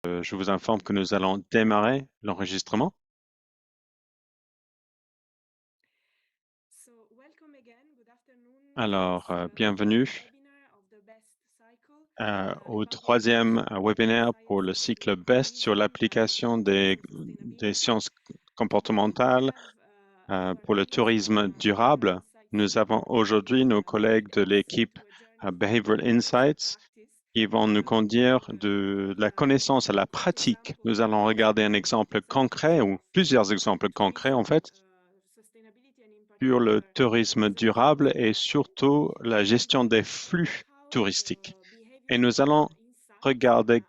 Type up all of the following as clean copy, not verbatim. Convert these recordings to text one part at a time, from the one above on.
Je vous informe que nous allons démarrer l'enregistrement. Alors, bienvenue au troisième webinaire pour le cycle BEST sur l'application des sciences comportementales pour le tourisme durable. Nous avons aujourd'hui nos collègues de l'équipe Behavioral Insights qui vont nous conduire de la connaissance à la pratique. Nous allons regarder un exemple concret ou plusieurs exemples concrets en fait sur le tourisme durable et surtout la gestion des flux touristiques. Et nous allons regarder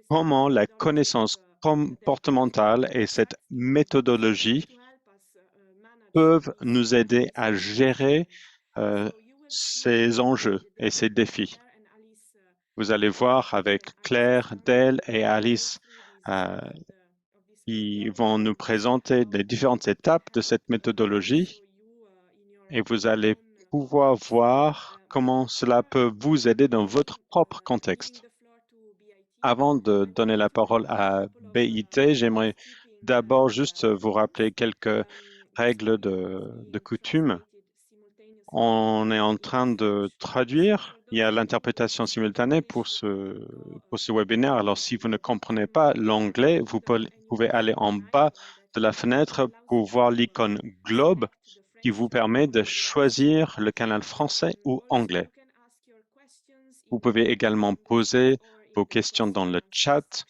comment la connaissance comportementale et cette méthodologie peuvent nous aider à gérer ces enjeux et ces défis. Vous allez voir avec Claire, Dale et Alice qui vont nous présenter les différentes étapes de cette méthodologie et vous allez pouvoir voir comment cela peut vous aider dans votre propre contexte. Avant de donner la parole à BIT, j'aimerais d'abord juste vous rappeler quelques règles de coutume. On est en train de traduire. Il y a l'interprétation simultanée pour ce webinaire. Alors, si vous ne comprenez pas l'anglais, vous pouvez aller en bas de la fenêtre pour voir l'icône globe qui vous permet de choisir le canal français ou anglais. Vous pouvez également poser vos questions dans le chat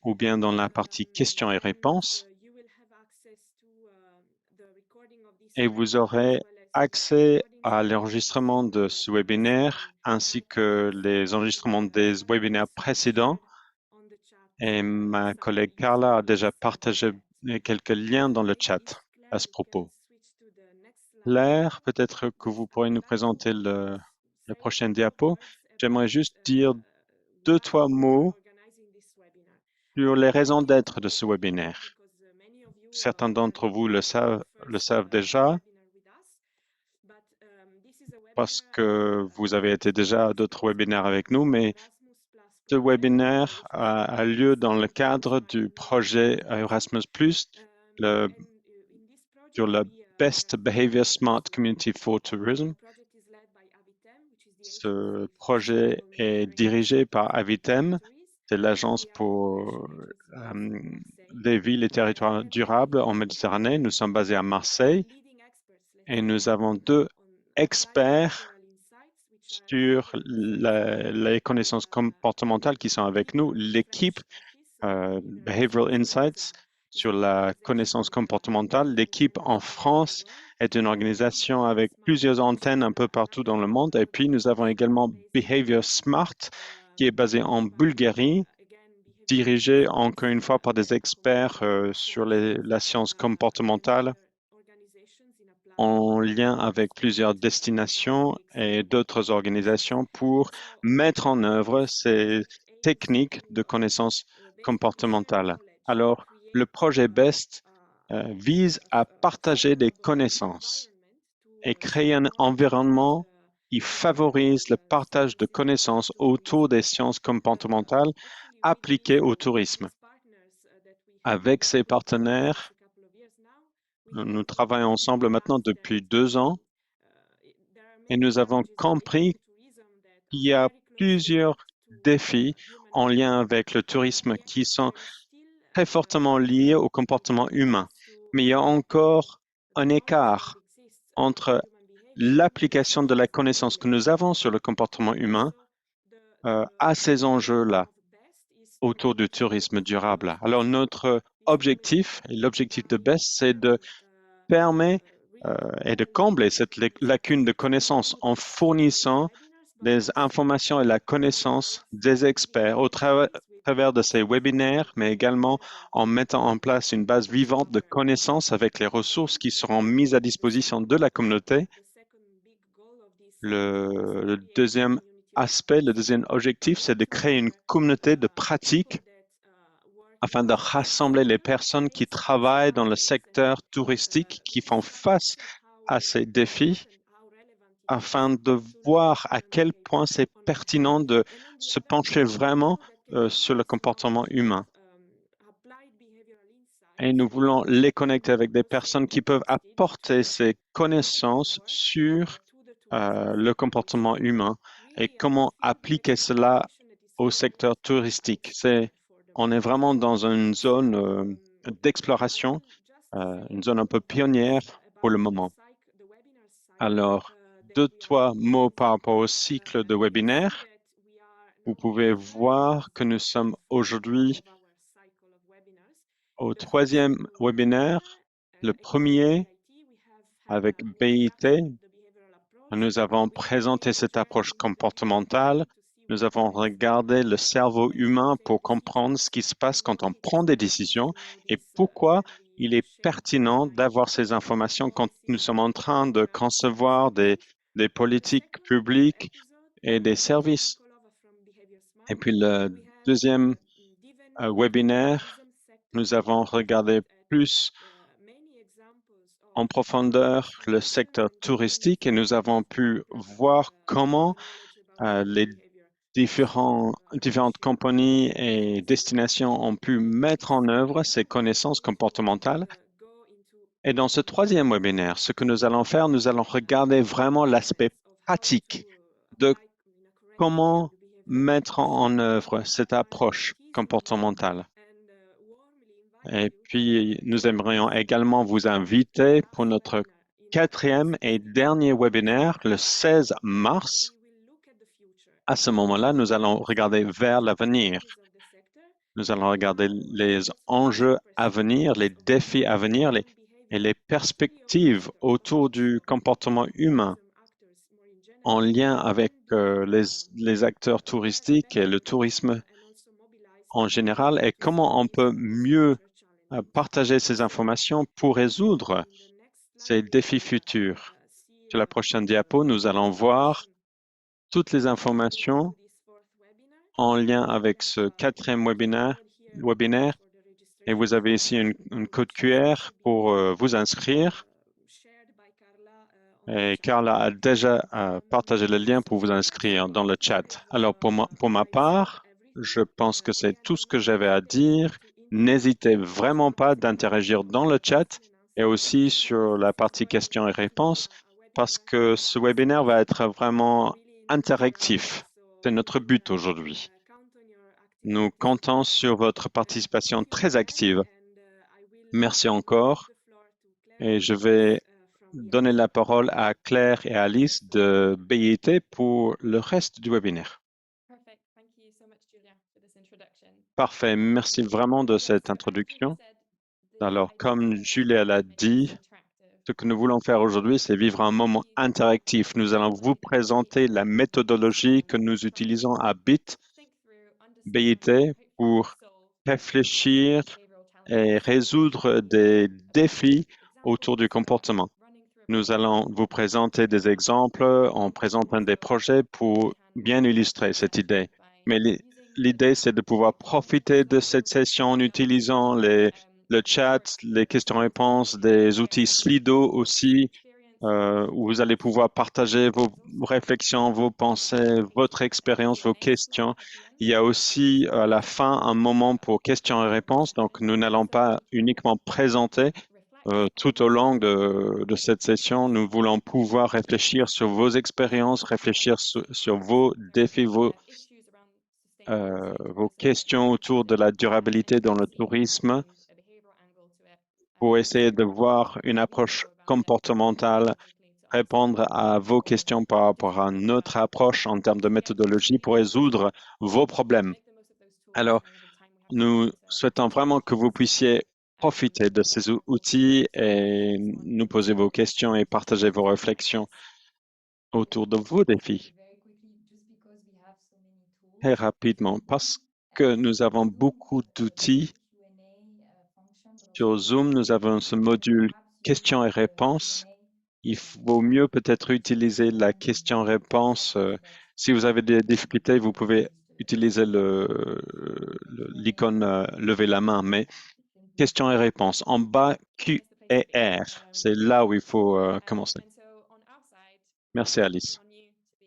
ou bien dans la partie questions et réponses. Et vous aurez accès à l'enregistrement de ce webinaire ainsi que les enregistrements des webinaires précédents. Et ma collègue Carla a déjà partagé quelques liens dans le chat à ce propos. Claire, peut-être que vous pourrez nous présenter le prochain diapo. J'aimerais juste dire 2-3 mots sur les raisons d'être de ce webinaire. Certains d'entre vous le savent déjà parce que vous avez été déjà à d'autres webinaires avec nous, mais ce webinaire a lieu dans le cadre du projet Erasmus+, sur le Best Behavior Smart Community for Tourism. Ce projet est dirigé par Avitem, c'est l'agence pour les villes et territoires durables en Méditerranée. Nous sommes basés à Marseille et nous avons 2 experts sur les connaissances comportementales qui sont avec nous, l'équipe Behavioral Insights sur la connaissance comportementale. L'équipe en France est une organisation avec plusieurs antennes un peu partout dans le monde. Et puis, nous avons également Behavior Smart, qui est basé en Bulgarie, dirigé encore une fois par des experts sur la science comportementale en lien avec plusieurs destinations et d'autres organisations pour mettre en œuvre ces techniques de connaissance comportementale. Alors, le projet BEST vise à partager des connaissances et créer un environnement qui favorise le partage de connaissances autour des sciences comportementales appliquées au tourisme. Avec ses partenaires, nous travaillons ensemble maintenant depuis 2 ans et nous avons compris qu'il y a plusieurs défis en lien avec le tourisme qui sont très fortement liés au comportement humain. Mais il y a encore un écart entre l'application de la connaissance que nous avons sur le comportement humain à ces enjeux-là autour du tourisme durable. Alors, notre objectif, et l'objectif de BEST, c'est de permettre et de combler cette lacune de connaissances en fournissant des informations et la connaissance des experts au travers de ces webinaires, mais également en mettant en place une base vivante de connaissances avec les ressources qui seront mises à disposition de la communauté. Le deuxième aspect, le deuxième objectif, c'est de créer une communauté de pratiques afin de rassembler les personnes qui travaillent dans le secteur touristique, qui font face à ces défis, afin de voir à quel point c'est pertinent de se pencher vraiment sur le comportement humain. et nous voulons les connecter avec des personnes qui peuvent apporter ces connaissances sur le comportement humain et comment appliquer cela au secteur touristique. On est vraiment dans une zone d'exploration, une zone un peu pionnière pour le moment. Alors, deux, trois mots par rapport au cycle de webinaire. Vous pouvez voir que nous sommes aujourd'hui au troisième webinaire. Le premier, avec BIT, nous avons présenté cette approche comportementale. Nous avons regardé le cerveau humain pour comprendre ce qui se passe quand on prend des décisions et pourquoi il est pertinent d'avoir ces informations quand nous sommes en train de concevoir des politiques publiques et des services. Et puis le deuxième webinaire, nous avons regardé plus en profondeur le secteur touristique et nous avons pu voir comment les différentes compagnies et destinations ont pu mettre en œuvre ces connaissances comportementales. Et dans ce troisième webinaire, ce que nous allons faire, nous allons regarder vraiment l'aspect pratique de comment mettre en œuvre cette approche comportementale. Et puis, nous aimerions également vous inviter pour notre quatrième et dernier webinaire le 16 mars. À ce moment-là, nous allons regarder vers l'avenir. Nous allons regarder les enjeux à venir, les défis à venir et les perspectives autour du comportement humain en lien avec les acteurs touristiques et le tourisme en général et comment on peut mieux partager ces informations pour résoudre ces défis futurs. Sur la prochaine diapo, nous allons voir toutes les informations en lien avec ce quatrième webinaire et vous avez ici une code QR pour vous inscrire. Et Carla a déjà partagé le lien pour vous inscrire dans le chat. Alors, pour ma part, je pense que c'est tout ce que j'avais à dire. N'hésitez vraiment pas d'interagir dans le chat et aussi sur la partie questions et réponses parce que ce webinaire va être vraiment interactif. C'est notre but aujourd'hui. Nous comptons sur votre participation très active. Merci encore et je vais donner la parole à Claire et Alice de BIT pour le reste du webinaire. Parfait, merci vraiment de cette introduction. Alors, comme Julia l'a dit, ce que nous voulons faire aujourd'hui, c'est vivre un moment interactif. Nous allons vous présenter la méthodologie que nous utilisons à BIT pour réfléchir et résoudre des défis autour du comportement. Nous allons vous présenter des exemples en présentant des projets pour bien illustrer cette idée. Mais l'idée, c'est de pouvoir profiter de cette session en utilisant le chat, les questions-réponses, des outils Slido aussi, où vous allez pouvoir partager vos réflexions, vos pensées, votre expérience, vos questions. Il y a aussi à la fin un moment pour questions et réponses. Donc, nous n'allons pas uniquement présenter, tout au long de cette session, nous voulons pouvoir réfléchir sur vos expériences, réfléchir sur vos défis, vos questions autour de la durabilité dans le tourisme pour essayer de voir une approche comportementale, répondre à vos questions par rapport à notre approche en termes de méthodologie pour résoudre vos problèmes. Alors, nous souhaitons vraiment que vous puissiez profiter de ces outils et nous poser vos questions et partager vos réflexions autour de vos défis. Très rapidement, parce que nous avons beaucoup d'outils sur Zoom, nous avons ce module questions et réponses. Il vaut mieux peut-être utiliser la question-réponse. Si vous avez des difficultés, vous pouvez utiliser l'icône lever la main, mais questions et réponses. En bas, Q et R. C'est là où il faut commencer. Merci, Alice.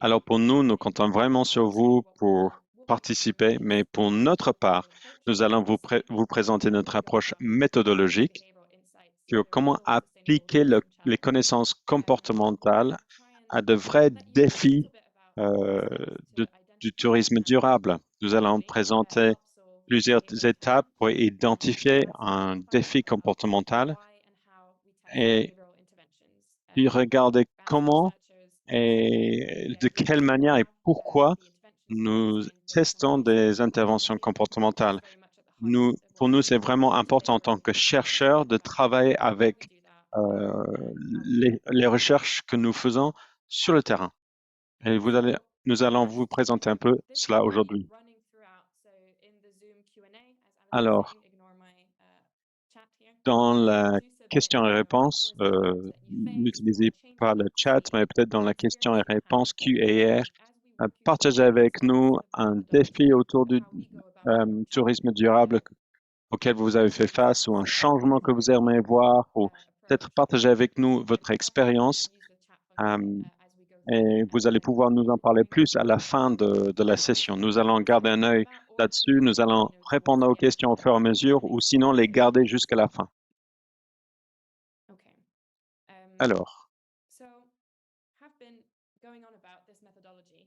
Alors, pour nous, nous comptons vraiment sur vous pour participer, mais pour notre part, nous allons vous présenter notre approche méthodologique sur comment appliquer les connaissances comportementales à de vrais défis euh, de- du tourisme durable. Nous allons présenter plusieurs étapes pour identifier un défi comportemental et puis regarder comment et de quelle manière et pourquoi nous testons des interventions comportementales. Pour nous, c'est vraiment important en tant que chercheurs de travailler avec euh, les recherches que nous faisons sur le terrain. Et nous allons vous présenter un peu cela aujourd'hui. Alors, dans la question et réponse, n'utilisez pas le chat, mais peut-être dans la question et réponse Q&A, partagez avec nous un défi autour du tourisme durable auquel vous avez fait face ou un changement que vous aimeriez voir ou peut-être partager avec nous votre expérience. euh, et vous allez pouvoir nous en parler plus à la fin de la session. Nous allons garder un œil là-dessus. Nous allons répondre aux questions au fur et à mesure ou sinon les garder jusqu'à la fin.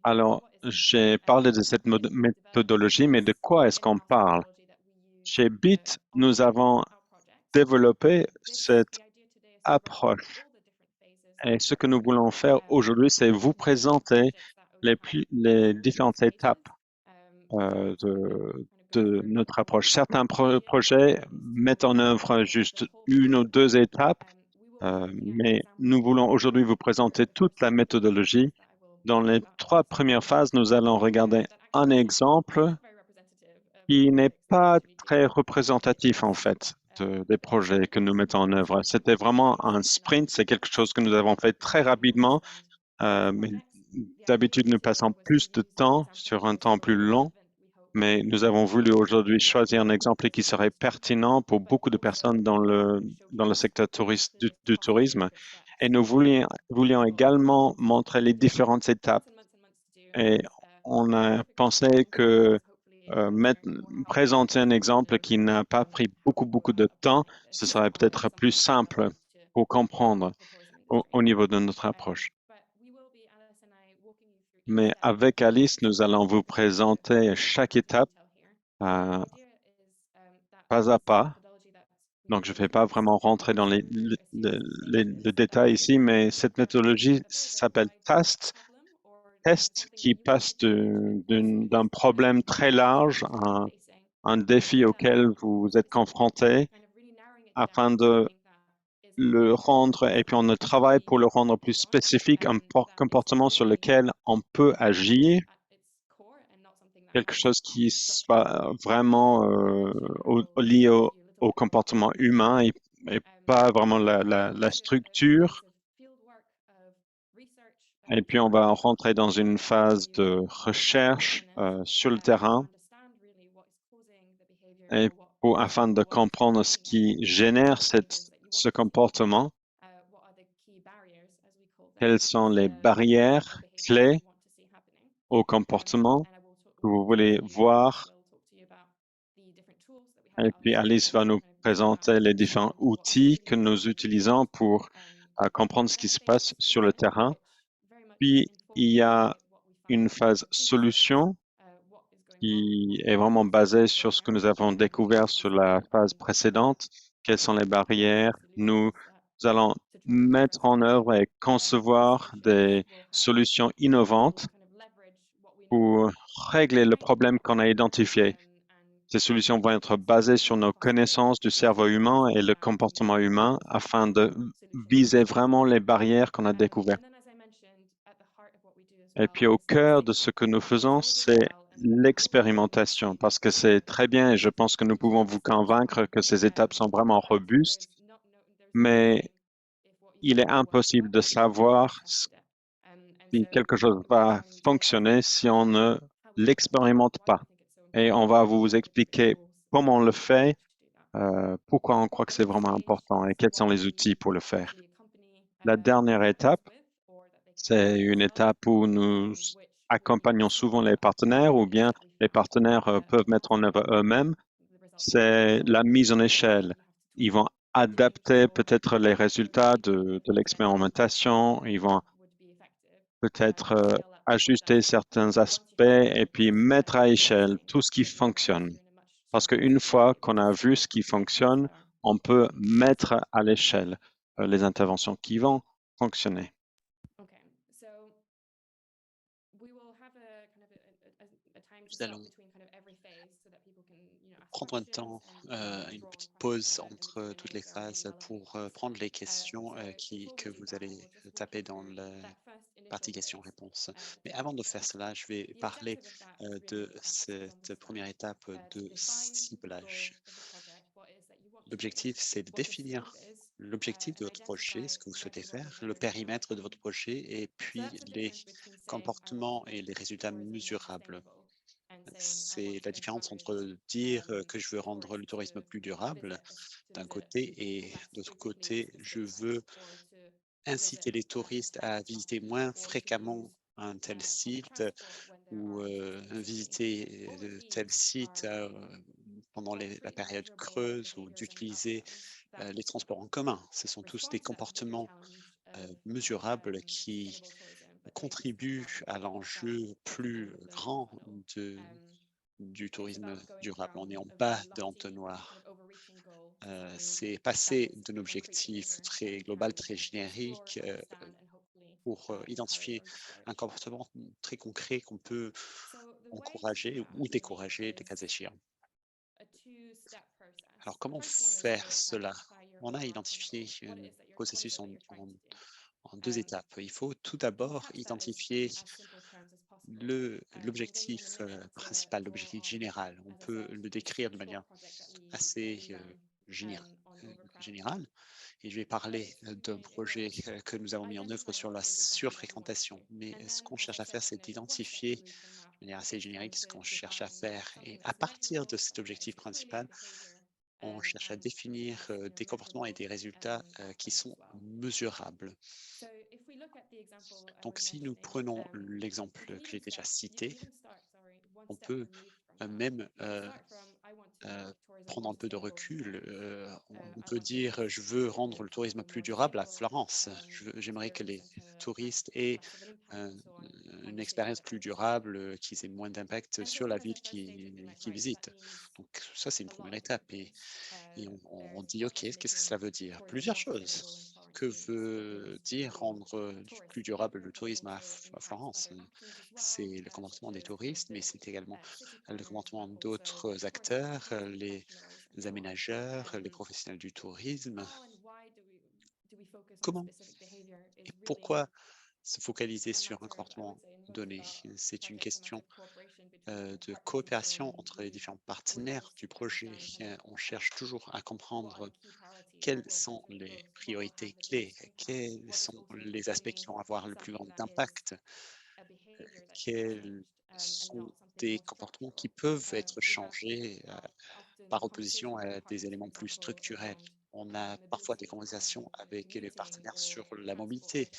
Alors, j'ai parlé de cette méthodologie, mais de quoi est-ce qu'on parle? Chez BIT, nous avons développé cette approche. Et ce que nous voulons faire aujourd'hui, c'est vous présenter les différentes étapes de notre approche. Certains projets mettent en œuvre juste une ou deux étapes, mais nous voulons aujourd'hui vous présenter toute la méthodologie. Dans les trois premières phases, nous allons regarder un exemple qui n'est pas très représentatif en fait des projets que nous mettons en œuvre. C'était vraiment un sprint, c'est quelque chose que nous avons fait très rapidement, mais d'habitude nous passons plus de temps sur un temps plus long, mais nous avons voulu aujourd'hui choisir un exemple qui serait pertinent pour beaucoup de personnes dans le secteur du tourisme. Et nous voulions également montrer les différentes étapes. Et on a pensé que présenter un exemple qui n'a pas pris beaucoup de temps, ce serait peut-être plus simple pour comprendre au niveau de notre approche. Mais avec Alice, nous allons vous présenter chaque étape euh, pas à pas. Donc, je ne vais pas vraiment rentrer dans les détails ici, mais cette méthodologie s'appelle test qui passe d'un problème très large à un défi auquel vous êtes confronté afin de le rendre, et puis on travaille pour le rendre plus spécifique, un comportement sur lequel on peut agir, quelque chose qui soit vraiment lié au comportement humain et pas vraiment la structure. Et puis on va rentrer dans une phase de recherche sur le terrain et afin de comprendre ce qui génère ce comportement, quelles sont les barrières clés au comportement que vous voulez voir. Et puis Alice va nous présenter les différents outils que nous utilisons pour comprendre ce qui se passe sur le terrain. Puis il y a une phase solution qui est vraiment basée sur ce que nous avons découvert sur la phase précédente. Quelles sont les barrières? Nous allons mettre en œuvre et concevoir des solutions innovantes pour régler le problème qu'on a identifié. Ces solutions vont être basées sur nos connaissances du cerveau humain et le comportement humain afin de viser vraiment les barrières qu'on a découvertes. Et puis au cœur de ce que nous faisons, c'est l'expérimentation, parce que c'est très bien et je pense que nous pouvons vous convaincre que ces étapes sont vraiment robustes, mais il est impossible de savoir si quelque chose va fonctionner si on ne l'expérimente pas. Et on va vous expliquer comment on le fait, pourquoi on croit que c'est vraiment important et quels sont les outils pour le faire. La dernière étape, c'est une étape où nous accompagnons souvent les partenaires ou bien les partenaires peuvent mettre en œuvre eux-mêmes, c'est la mise en échelle. Ils vont adapter peut-être les résultats de l'expérimentation, ils vont peut-être ajuster certains aspects et puis mettre à échelle tout ce qui fonctionne. Parce qu'une fois qu'on a vu ce qui fonctionne, on peut mettre à l'échelle les interventions qui vont fonctionner. Nous allons prendre un temps, une petite pause entre toutes les phases pour prendre les questions que vous allez taper dans la partie questions-réponses. Mais avant de faire cela, je vais parler de cette première étape de ciblage. L'objectif, c'est de définir l'objectif de votre projet, ce que vous souhaitez faire, le périmètre de votre projet et puis les comportements et les résultats mesurables. C'est la différence entre dire que je veux rendre le tourisme plus durable d'un côté et d'autre côté, je veux inciter les touristes à visiter moins fréquemment un tel site ou visiter tel site pendant la période creuse ou d'utiliser les transports en commun. Ce sont tous des comportements mesurables qui contribuent à l'enjeu plus grand de du tourisme durable. On est en bas de l'entonnoir. C'est passer d'un objectif très global, très générique, pour identifier un comportement très concret qu'on peut encourager ou décourager, les cas échéants. Alors, comment faire cela? On a identifié un processus en 2 étapes. Il faut tout d'abord identifier l'objectif principal, l'objectif général. On peut le décrire de manière assez généra- générale. Et je vais parler d'un projet que nous avons mis en œuvre sur la surfréquentation. Mais ce qu'on cherche à faire, c'est d'identifier de manière assez générique ce qu'on cherche à faire. Et à partir de cet objectif principal, on cherche à définir des comportements et des résultats qui sont mesurables. Donc, si nous prenons l'exemple que j'ai déjà cité, on peut même Heu, prendre un peu de recul, on peut dire, «Je veux rendre le tourisme plus durable à Florence. J'aimerais que les touristes aient, heu, une expérience plus durable, qu'ils aient moins d'impact sur la ville qu'ils visitent». Donc ça, c'est une première étape et on dit: «OK, qu'est-ce que cela veut dire?» Plusieurs choses. Que veut dire rendre, plus durable le tourisme à Florence? C'est le comportement des touristes, mais c'est également le comportement d'autres acteurs, les aménageurs, les professionnels du tourisme. Comment et pourquoi se focaliser sur un comportement donné? C'est une question de coopération entre les différents partenaires du projet. On cherche toujours à comprendre quelles sont les priorités clés, quels sont les aspects qui vont avoir le plus grand impact, quels sont des comportements qui peuvent être changés par opposition à des éléments plus structurels. On a parfois des conversations avec les partenaires sur la mobilité,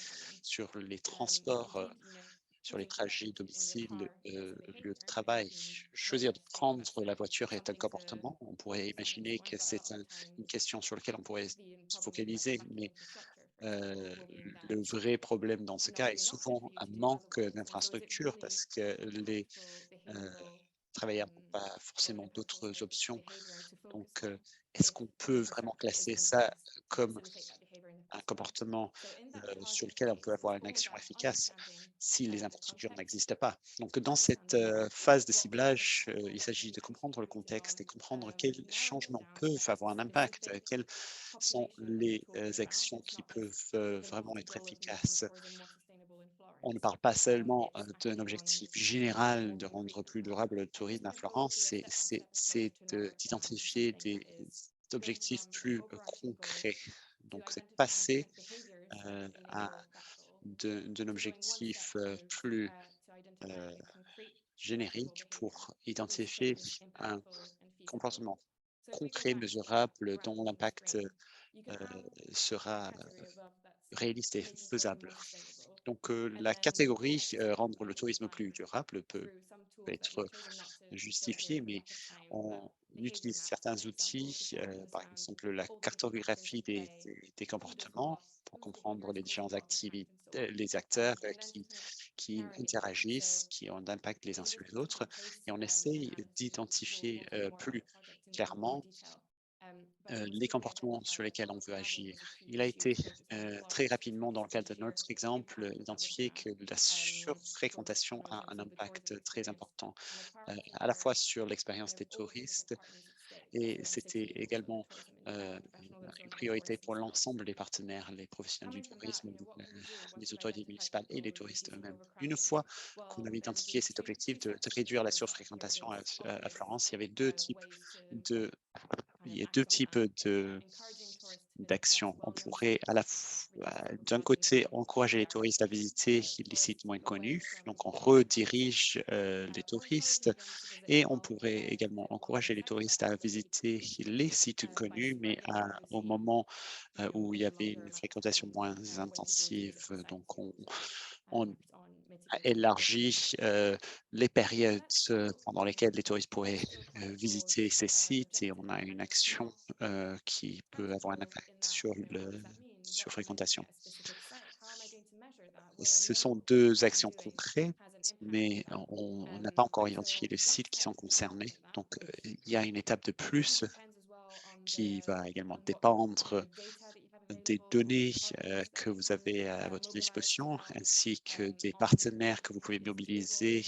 sur les transports, sur les trajets domicile, lieu de travail. Choisir de prendre la voiture est un comportement. On pourrait imaginer que c'est une question sur laquelle on pourrait se focaliser, mais euh, le vrai problème dans ce cas est souvent un manque d'infrastructures parce que les euh, travailleurs n'ont pas forcément d'autres options. Donc, est-ce qu'on peut vraiment classer ça comme un comportement sur lequel on peut avoir une action efficace si les infrastructures n'existent pas. Donc, dans cette phase de ciblage, il s'agit de comprendre le contexte et comprendre quels changements peuvent avoir un impact, quelles sont les actions qui peuvent vraiment être efficaces. On ne parle pas seulement d'un objectif général de rendre plus durable le tourisme à Florence, d'identifier des objectifs plus concrets. Donc, c'est passer à d'un objectif plus euh, générique pour identifier un comportement concret, mesurable, dont l'impact euh, sera réaliste et faisable. Donc, la catégorie, rendre le tourisme plus durable peut être justifiée, mais on utilise certains outils, par exemple la cartographie des comportements pour comprendre les différentes activités, les acteurs, qui interagissent, qui ont d'impact les uns sur les autres et on essaye d'identifier, plus clairement les comportements sur lesquels on veut agir. Il a été très rapidement, dans le cadre de notre exemple, identifié que la surfréquentation a un impact très important, à la fois sur l'expérience des touristes et c'était également une priorité pour l'ensemble des partenaires, les professionnels du tourisme, donc les autorités municipales et les touristes eux-mêmes. Une fois qu'on avait identifié cet objectif de réduire la surfréquentation à Florence, de il y a 2 types de d'actions. On pourrait d'un côté, encourager les touristes à visiter les sites moins connus, donc on redirige, les touristes et on pourrait également encourager les touristes à visiter les sites connus, mais au moment, où il y avait une fréquentation moins intensive. Donc on a élargi, les périodes, pendant lesquelles les touristes pourraient, visiter ces sites et on a une action, qui peut avoir un impact sur fréquentation. Ce sont 2 actions concrètes, mais on n'a pas encore identifié les sites qui sont concernés. Donc, il y a une étape de plus qui va également dépendre des données, que vous avez à votre disposition, ainsi que des partenaires que vous pouvez mobiliser,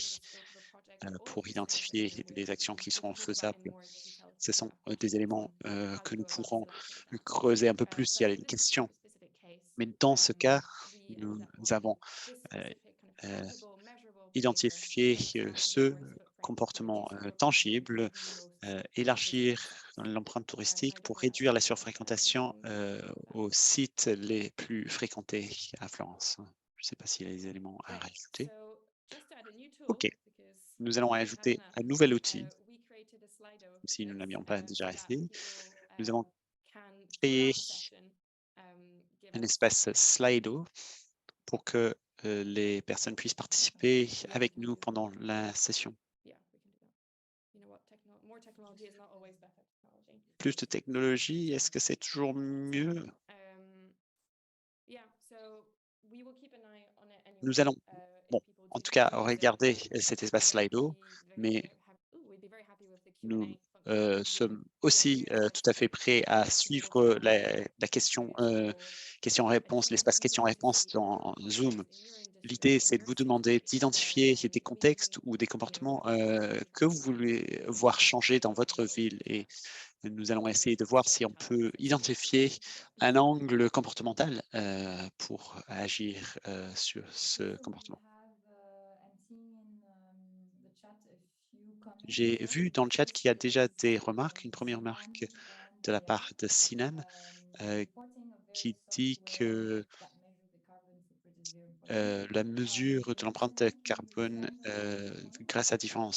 pour identifier les actions qui seront faisables. Ce sont, des éléments, que nous pourrons creuser un peu plus s'il y a une question. Mais dans ce cas, nous avons, heu heu, identifié, ce comportement, tangible, élargir l'empreinte touristique pour réduire la surfréquentation, aux sites les plus fréquentés à Florence. Je ne sais pas s'il y a des éléments à rajouter? OK, nous allons ajouter un nouvel outil, si nous n'avions pas déjà essayé. Nous avons créé un espace Slido pour que, les personnes puissent participer avec nous pendant la session. Plus de technologie, est-ce que c'est toujours mieux? Nous allons bon, en tout cas, regarder cet espace Slido, mais nous, sommes aussi, tout à fait prêts à suivre la question-réponse, l'espace questions-réponses dans Zoom. L'idée, c'est de vous demander d'identifier des contextes ou des comportements, que vous voulez voir changer dans votre ville et nous allons essayer de voir si on peut identifier un angle comportemental, pour agir, sur ce comportement. J'ai vu dans le chat qu'il y a déjà des remarques. Une première remarque de la part de Sinan, heu, qui dit que, la mesure de l'empreinte carbone, grâce à différents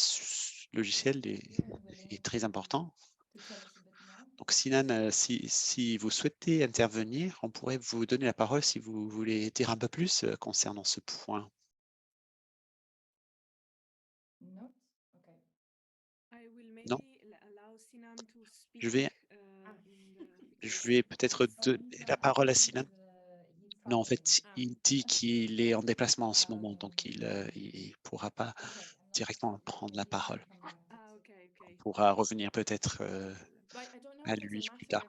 logiciels est très important. Donc Sinan, si vous souhaitez intervenir, on pourrait vous donner la parole si vous voulez dire un peu plus, concernant ce point. Non? Je vais je vais peut-être donner la parole à Sinan. Non, en fait, il dit qu'il est en déplacement en ce moment, donc il pourra pas directement prendre la parole. On pourra revenir peut-être, à lui plus tard.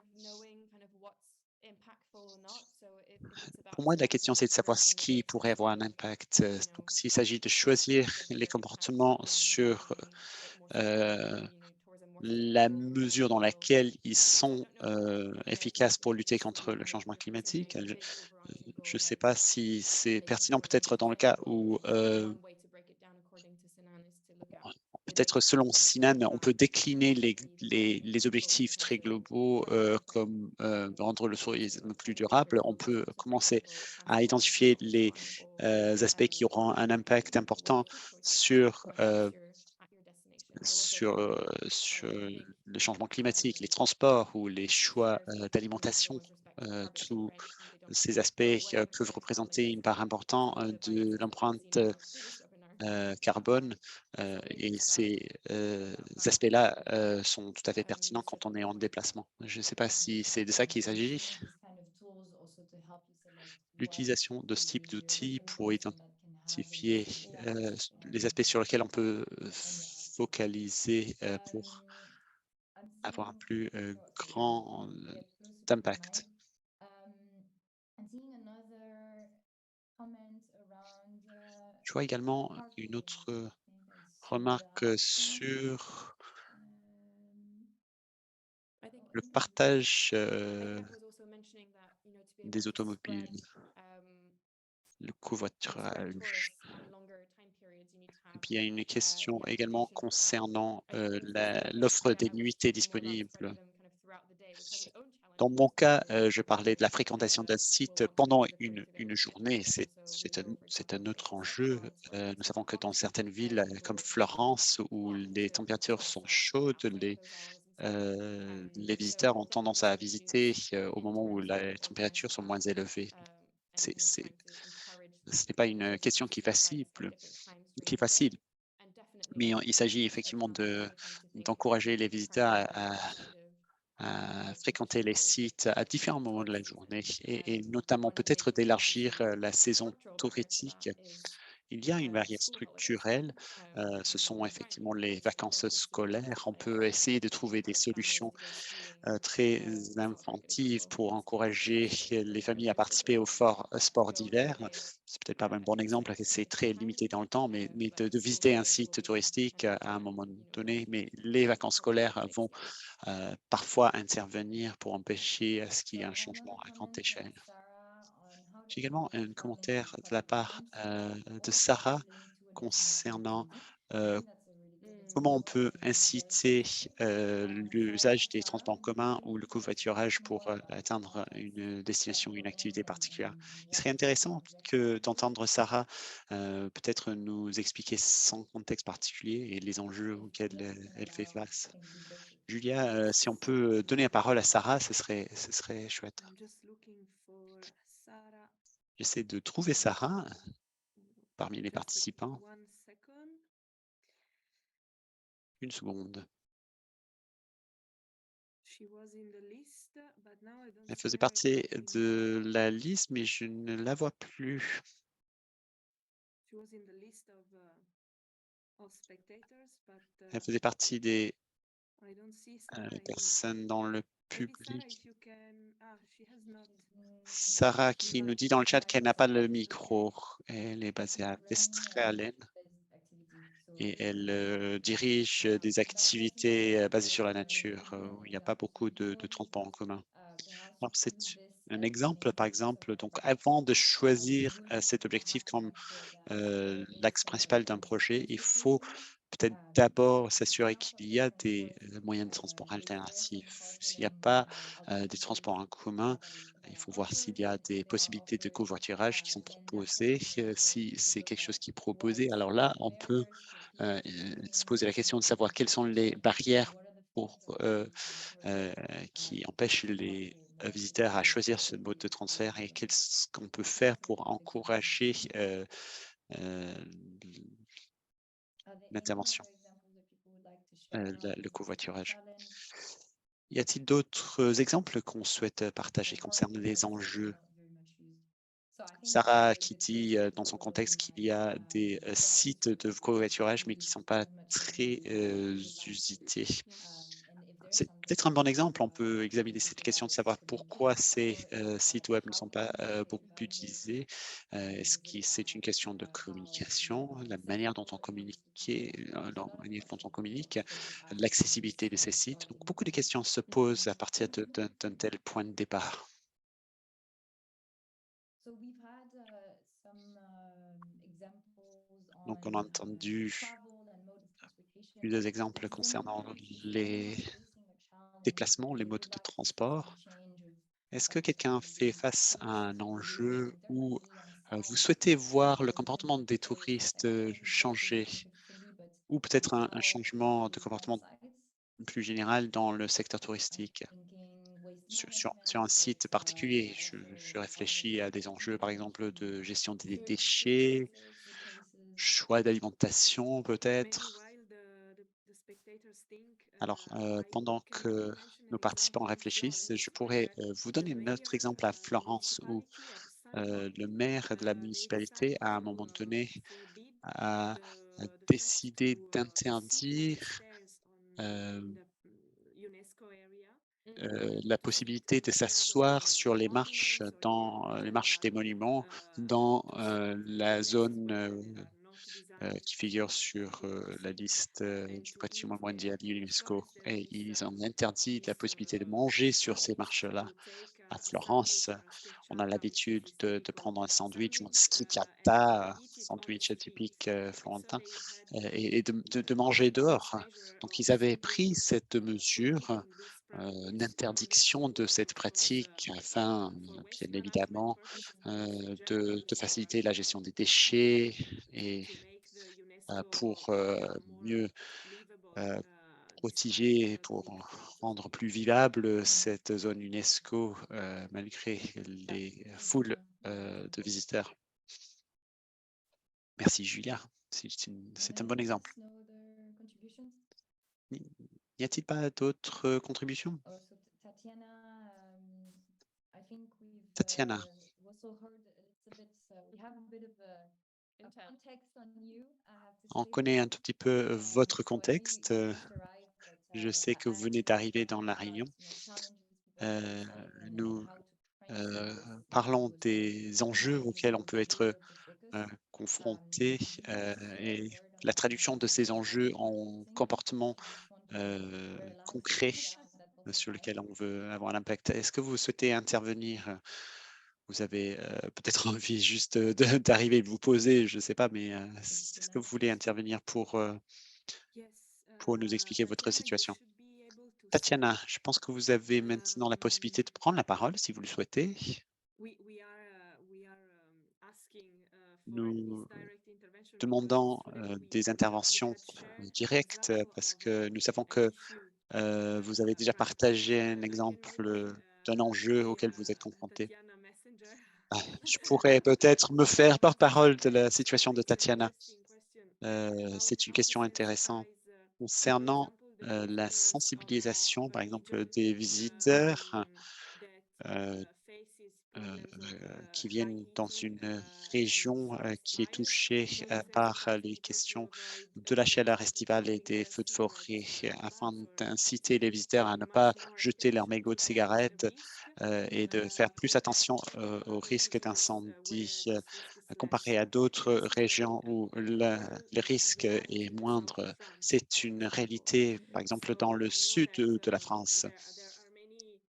Pour moi, la question, c'est de savoir ce qui pourrait avoir un impact, donc s'il s'agit de choisir les comportements sur, heu, la mesure dans laquelle ils sont, efficaces pour lutter contre le changement climatique, je ne sais pas si c'est pertinent peut-être dans le cas où, peut-être selon Sinan, on peut décliner les objectifs très globaux, comme, rendre le tourisme plus durable. On peut commencer à identifier les, aspects qui auront un impact important sur, sur le changement climatique, les transports ou les choix, d'alimentation. tous ces aspects, peuvent représenter une part importante, de l'empreinte, carbone, et ces, aspects-là, sont tout à fait pertinents quand on est en déplacement. Je ne sais pas si c'est de ça qu'il s'agit? L'utilisation de ce type d'outils pour identifier, les aspects sur lesquels on peut, focaliser, pour avoir un plus, grand, d'impact. Je vois également une autre, remarque, sur I think le partage, I was also mentioning that, to be able des to automobiles, spread, le spread covoiturage. tourists on longer time periods, you need to Et have, puis il y a une question the également application for that. concernant, I think those la that l'offre des have nuitées more routes disponibles. spreading them kind of throughout the day, which has its own Dans mon challenges cas, because je parlais de la fréquentation d'un will site want to pendant use the ferry to get une to get journée. but also for C'est un example, autre places like enjeu. France or Nous places savons like que dans Oxford, certaines villes, comme people Florence, où flock les to températures the sont site chaudes, outside of those hours instead. les So visiteurs ont tendance à definitely visiter, issues au in moment où terms les of trying températures to sont moins élevées. trying to encourage Ce n'est pas une question tourists to take flights at different times qui during est the day. facile, And definitely, mais I il think s'agit a effectivement challenge when we come to think d'encourager les trying to visiteurs think about kind of à the fréquenter les typical sites à différents moments de la tourist journée season. et notamment One peut-être big d'élargir, obviously la saison structural barrier to that touristique. is Il y a une barrière school holidays. structurelle, ce And sont trying effectivement to les get vacances kids to go to scolaires. On peut places essayer de and trouver des encourage families solutions, to go skiing. très It's not a very good inventives example pour because it's encourager les very familles à restricted participer aux during sports school d'hiver. holidays. C'est peut-être pas un bon Except exemple, for parce que c'est specific très times, limité dans le temps, mais like de school visiter un holidays will site be touristique, an à un option, moment when donné, mais the les vacances proper scolaires holidays vont, do. parfois intervenir pour empêcher à ce qu'il y ait So un I have changement another à grande comment échelle. from Sarah on J'ai how également does un traveling commentaire affect de la public part, lands? de What if someone Sarah is living to a destination in concernant, Tahiti? I heu, think that's a really good comment on example and peut something very inciter, specific. l'usage des Sarah, transports en would you commun be ou le able to say a bit covoiturage pour, more about the atteindre context une that destination ou you're une activité in particulière? Il what serait type intéressant of que refugees d'entendre Sarah, peut-être nous expliquer son contexte particulier et les enjeux if auxquels, yes elle and fait face. in leadership. Julia, si on Yes, peut donner la parole à Sarah, absolutely. ce serait chouette. I'm just looking for Sarah. J'essaie de trouver Sarah parmi les Just participants. 1 second. Une seconde. She was in the list, but now I don't Elle see faisait her partie in de la liste, mais je ne la vois plus. she was in the list of spectators, but Elle faisait partie des, I don't see Sarah in. personnes dans le Maybe Sarah, public. if you can. She has not. Sarah She qui has nous dit not. dans le chat Yeah, qu'elle yeah, n'a pas Sarah le is here. micro. Elle est basée She's à running Vestralen this activity. So et just elle, to dirige des that person that activités, basées sur la running nature, où il n'y a the pas beaucoup activity. de So transports en commun. perhaps Alors you c'est put this un in the exemple, par interface of exemple, a donc project. avant de choisir, You cet you objectif have to comme, make sure that there is l'axe principal d'un this projet, il faut consistency. peut-être So d'abord if s'assurer enough qu'il y a person des, supports moyens de transport this way, some alternatifs. S'il n'y a carpooling, pas, other des people transports en commun, totally il faut voir s'il y opposed. a If des they are possibilités de opposed, covoiturage qui sont then that proposées. person make sure Si to c'est look quelque at chose qui est what proposé, alors là, on peut, barriers for people se joining poser la question de savoir quelles sont les barrières what are the things pour, that they need to encourage qui people empêchent to les, carpool more visiteurs à choisir ce to mode de transfert et to qu'est-ce qu'on peut faire to pour make this happen. encourager, heu, Are there any l'intervention, other examples that people would like to share now le from the covoiturage. challenge? Y a-t-il d'autres exemples qu'on souhaite partager And concernant carpooling, les as I said, is enjeux? not very much used. So I think that's a Sarah very qui good place dit, to dans son go contexte in qu'il y a des, why is sites it de not covoiturage, mais qui ne used sont pas as much as très, we would like to? usités. Yes. And if there's C'est something peut-être un bon exemple. On peut that examiner you cette question de guys savoir pourquoi communicate ces, or if you have sites web ne sont pas, outcomes that you've beaucoup done utilisés. Est-ce with que c'est une question de how communication, la set manière up dont on hotels communique, there's a la lot of manière dont on questions communique, that could be asked in l'accessibilité this de ces sites. Donc starting beaucoup de point. questions se posent à partir d'un tel point de départ. So we've had some examples Donc on on a entendu travel and mode of transportation. plusieurs exemples Is anyone, concernant if anyone les is facing a challenge déplacements, les who modes would de like to see some transport. change Est-ce of que quelqu'un fait the face à un tourists enjeu using où, differently on vous site, souhaitez voir le or even comportement des stays touristes, like tourism places changer, differently, but ou peut-être un hotels changement de versus comportement on-sites? plus général dans le secteur touristique? sur un site particulier. Je réfléchis à des enjeux, par exemple, de gestion des déchets, choix d'alimentation peut-être. Alors, pendant que nos participants réfléchissent, je pourrais vous donner un autre exemple à Florence où le maire de la municipalité, à un moment donné, a décidé d'interdire la possibilité de s'asseoir sur les marches dans les marches des monuments dans la zone qui figure sur la liste du patrimoine mondial UNESCO. Et ils ont interdit la possibilité de manger sur ces marches-là. À Florence, on a l'habitude de prendre un sandwich ou un schicchiata, sandwich typique florentin, et de manger dehors. Donc, ils avaient pris cette mesure d'interdiction de cette pratique afin, bien évidemment, de faciliter la gestion des déchets et pour mieux protéger, pour rendre plus vivable cette zone UNESCO malgré les foules de visiteurs. Merci Julia, c'est un bon exemple. N'y a-t-il pas d'autres contributions? Tatiana, on connaît un tout petit peu votre contexte. Je sais que vous venez d'arriver dans la Réunion. Nous parlons des enjeux auxquels on peut être confronté et la traduction de ces enjeux en comportements concrets sur lesquels on veut avoir un impact. Est-ce que vous souhaitez intervenir? Vous avez peut-être envie juste d'arriver et de vous poser, je ne sais pas, mais est-ce que vous voulez intervenir pour nous expliquer votre situation? Tatiana, je pense que vous avez maintenant la possibilité de prendre la parole si vous le souhaitez. Nous demandons des interventions directes parce que nous savons que vous avez déjà partagé un exemple d'un enjeu auquel vous êtes confronté. Je pourrais peut-être me faire porte-parole de la situation de Tatiana. C'est une question intéressante. Concernant la sensibilisation, par exemple, des visiteurs qui viennent dans une région qui est touchée par les questions de la chaleur estivale et des feux de forêt, afin d'inciter les visiteurs à ne pas jeter leurs mégots de cigarettes et de faire plus attention au risque d'incendie comparé à d'autres régions où le risque est moindre. C'est une réalité, par exemple, dans le sud de la France.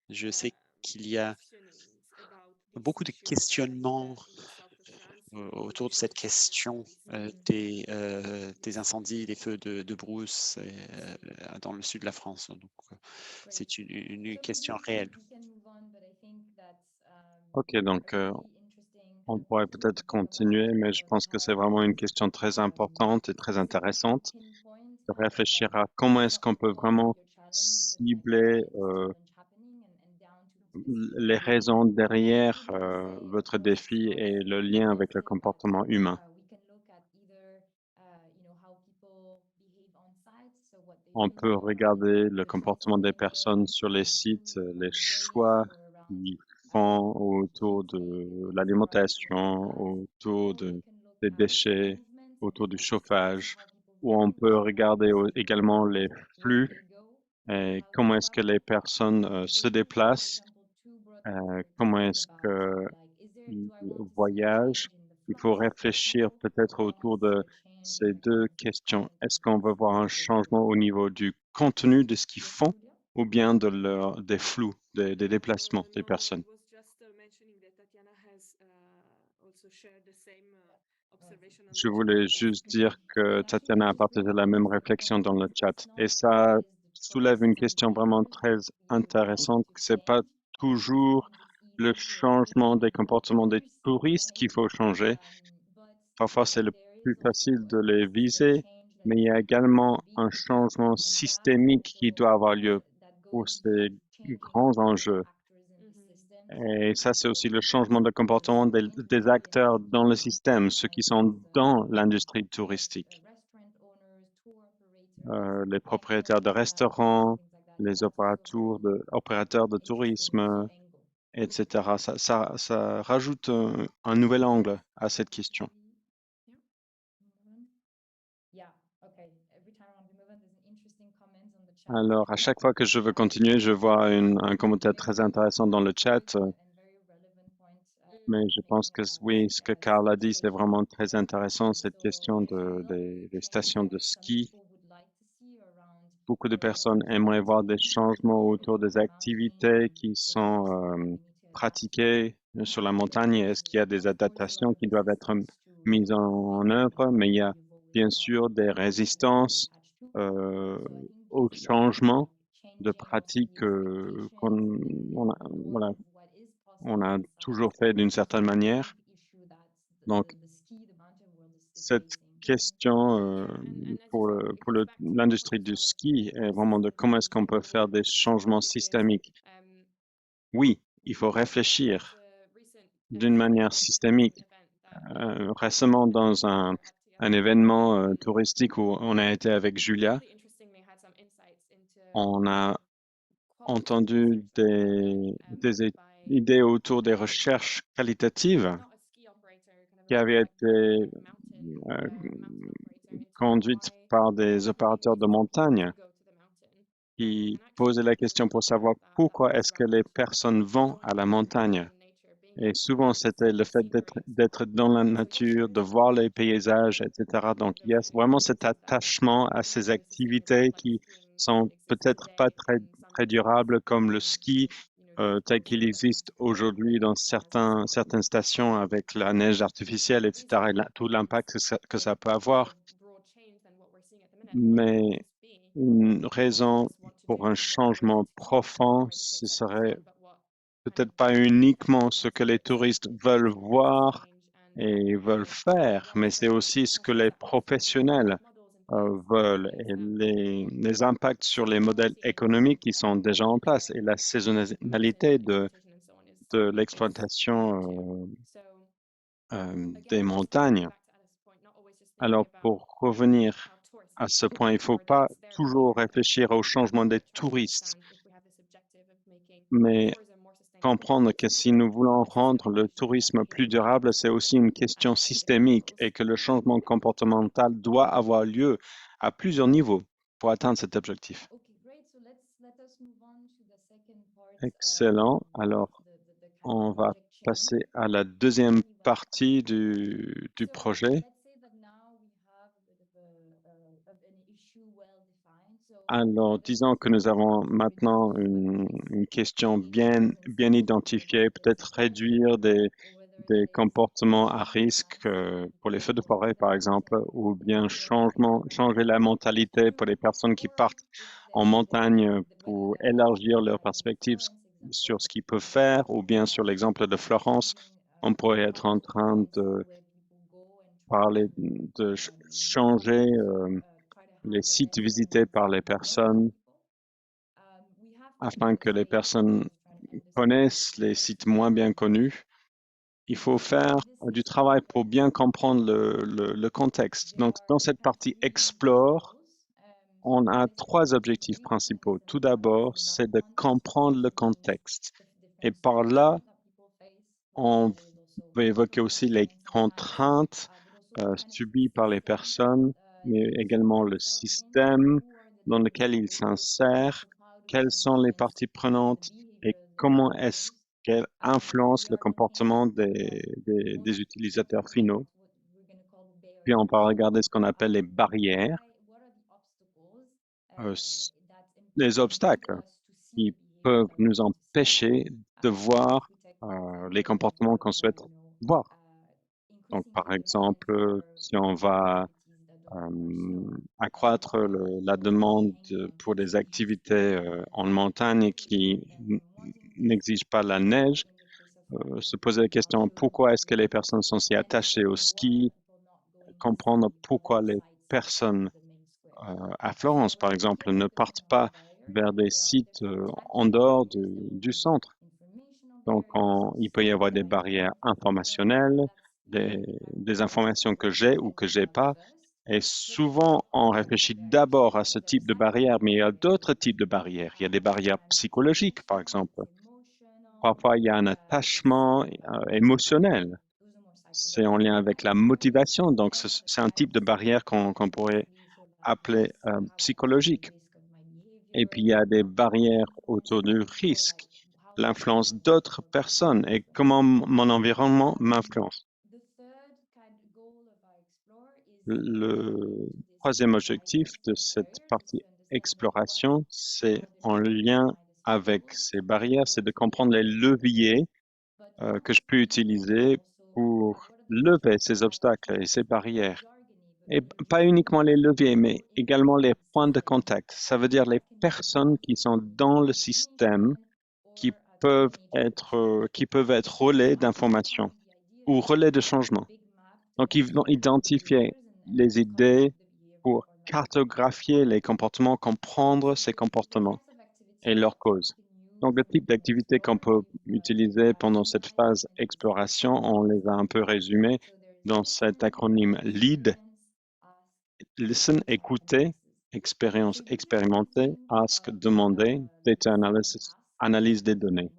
Je sais qu'il y a beaucoup de questionnements autour de cette question des incendies, des feux de brousse dans le sud de la France. Donc, c'est une question réelle. Ok, donc on pourrait peut-être continuer, mais je pense que c'est vraiment une question très importante et très intéressante de réfléchir à comment est-ce qu'on peut vraiment cibler les raisons derrière votre défi et le lien avec le comportement humain. On peut regarder le comportement des personnes sur les sites, les choix qu'ils font autour de l'alimentation, autour des déchets, autour du chauffage, ou on peut regarder également les flux et comment est-ce que les personnes se déplacent, comment est-ce qu'ils voyagent. Il faut réfléchir peut-être autour de ces deux questions. Est-ce qu'on veut voir un changement au niveau du contenu de ce qu'ils font ou bien des flous, des déplacements des personnes? Je voulais juste dire que Tatiana a partagé la même réflexion dans le chat et ça soulève une question vraiment très intéressante. C'est pas toujours le changement des comportements des touristes qu'il faut changer. Parfois, c'est le plus facile de les viser, mais il y a également un changement systémique qui doit avoir lieu pour ces grands enjeux. Et ça, c'est aussi le changement de comportement des acteurs dans le système, ceux qui sont dans l'industrie touristique. Les propriétaires de restaurants, les opérateurs de tourisme, etc. Ça rajoute un nouvel angle à cette question. Alors, à chaque fois que je veux continuer, je vois un commentaire très intéressant dans le chat, mais je pense que oui, ce que Karl a dit, c'est vraiment très intéressant, cette question des stations de ski. Beaucoup de personnes aimeraient voir des changements autour des activités qui sont pratiquées sur la montagne. Est-ce qu'il y a des adaptations qui doivent être mises en œuvre? Mais il y a bien sûr des résistances au changement de pratiques voilà, on a toujours fait d'une certaine manière. Donc, cette question pour l'industrie du ski est vraiment de comment est-ce qu'on peut faire des changements systémiques. Oui, il faut réfléchir d'une manière systémique. Récemment, dans un événement touristique où on a été avec Julia, on a entendu des idées autour des recherches qualitatives qui avaient été conduites par des opérateurs de montagne qui posaient la question pour savoir pourquoi est-ce que les personnes vont à la montagne. Et souvent, c'était le fait d'être dans la nature, de voir les paysages, etc. Donc, il y a vraiment cet attachement à ces activités qui sont peut-être pas très durables, comme le ski, tel qu'il existe aujourd'hui dans certaines stations avec la neige artificielle, etc. Et tout l'impact que ça peut avoir. Mais une raison pour un changement profond, ce serait peut-être pas uniquement ce que les touristes veulent voir et veulent faire, mais c'est aussi ce que les professionnels veulent et les impacts sur les modèles économiques qui sont déjà en place et la saisonnalité de l'exploitation des montagnes. Alors, pour revenir à ce point, il ne faut pas toujours réfléchir au changement des touristes, mais comprendre que si nous voulons rendre le tourisme plus durable, c'est aussi une question systémique et que le changement comportemental doit avoir lieu à plusieurs niveaux pour atteindre cet objectif. Excellent. Alors, on va passer à la deuxième partie du projet. Alors, disons que nous avons maintenant une question bien identifiée, peut-être réduire des comportements à risque pour les feux de forêt, par exemple, ou bien changer la mentalité pour les personnes qui partent en montagne pour élargir leurs perspectives sur ce qu'ils peuvent faire, ou bien sur l'exemple de Florence, on pourrait être en train de parler de changer les sites visités par les personnes afin que les personnes connaissent les sites moins bien connus. Il faut faire du travail pour bien comprendre le contexte. Donc, dans cette partie Explore, on a 3 objectifs principaux. Tout d'abord, c'est de comprendre le contexte. Et par là, on va évoquer aussi les contraintes subies par les personnes, mais également le système dans lequel ils s'insèrent, quelles sont les parties prenantes et comment est-ce qu'elles influencent le comportement des utilisateurs finaux. Puis on va regarder ce qu'on appelle les barrières, les obstacles qui peuvent nous empêcher de voir les comportements qu'on souhaite voir. Donc, par exemple, si on va accroître la demande pour des activités en montagne qui n'exigent pas la neige, se poser la question pourquoi est-ce que les personnes sont si attachées au ski, comprendre pourquoi les personnes à Florence, par exemple, ne partent pas vers des sites en dehors du centre. Donc, il peut y avoir des barrières informationnelles, des informations que j'ai ou que j'ai pas. Et souvent, on réfléchit d'abord à ce type de barrière, mais il y a d'autres types de barrières. Il y a des barrières psychologiques, par exemple. Parfois, il y a un attachement émotionnel. C'est en lien avec la motivation. Donc, c'est un type de barrière qu'on pourrait appeler psychologique. Et puis, il y a des barrières autour du risque, l'influence d'autres personnes et comment mon environnement m'influence. Le troisième objectif de cette partie exploration, c'est en lien avec ces barrières, c'est de comprendre les leviers que je peux utiliser pour lever ces obstacles et ces barrières. Et pas uniquement les leviers, mais également les points de contact. Ça veut dire les personnes qui sont dans le système qui peuvent être relais d'informations ou relais de changement. Donc, ils vont identifier les idées pour cartographier les comportements, comprendre ces comportements et leurs causes. Donc, le type d'activité qu'on peut utiliser pendant cette phase exploration, on les a un peu résumés dans cet acronyme LEAD. Listen, écouter, expérience, expérimenter, ask, demander, data analysis, analyse des données.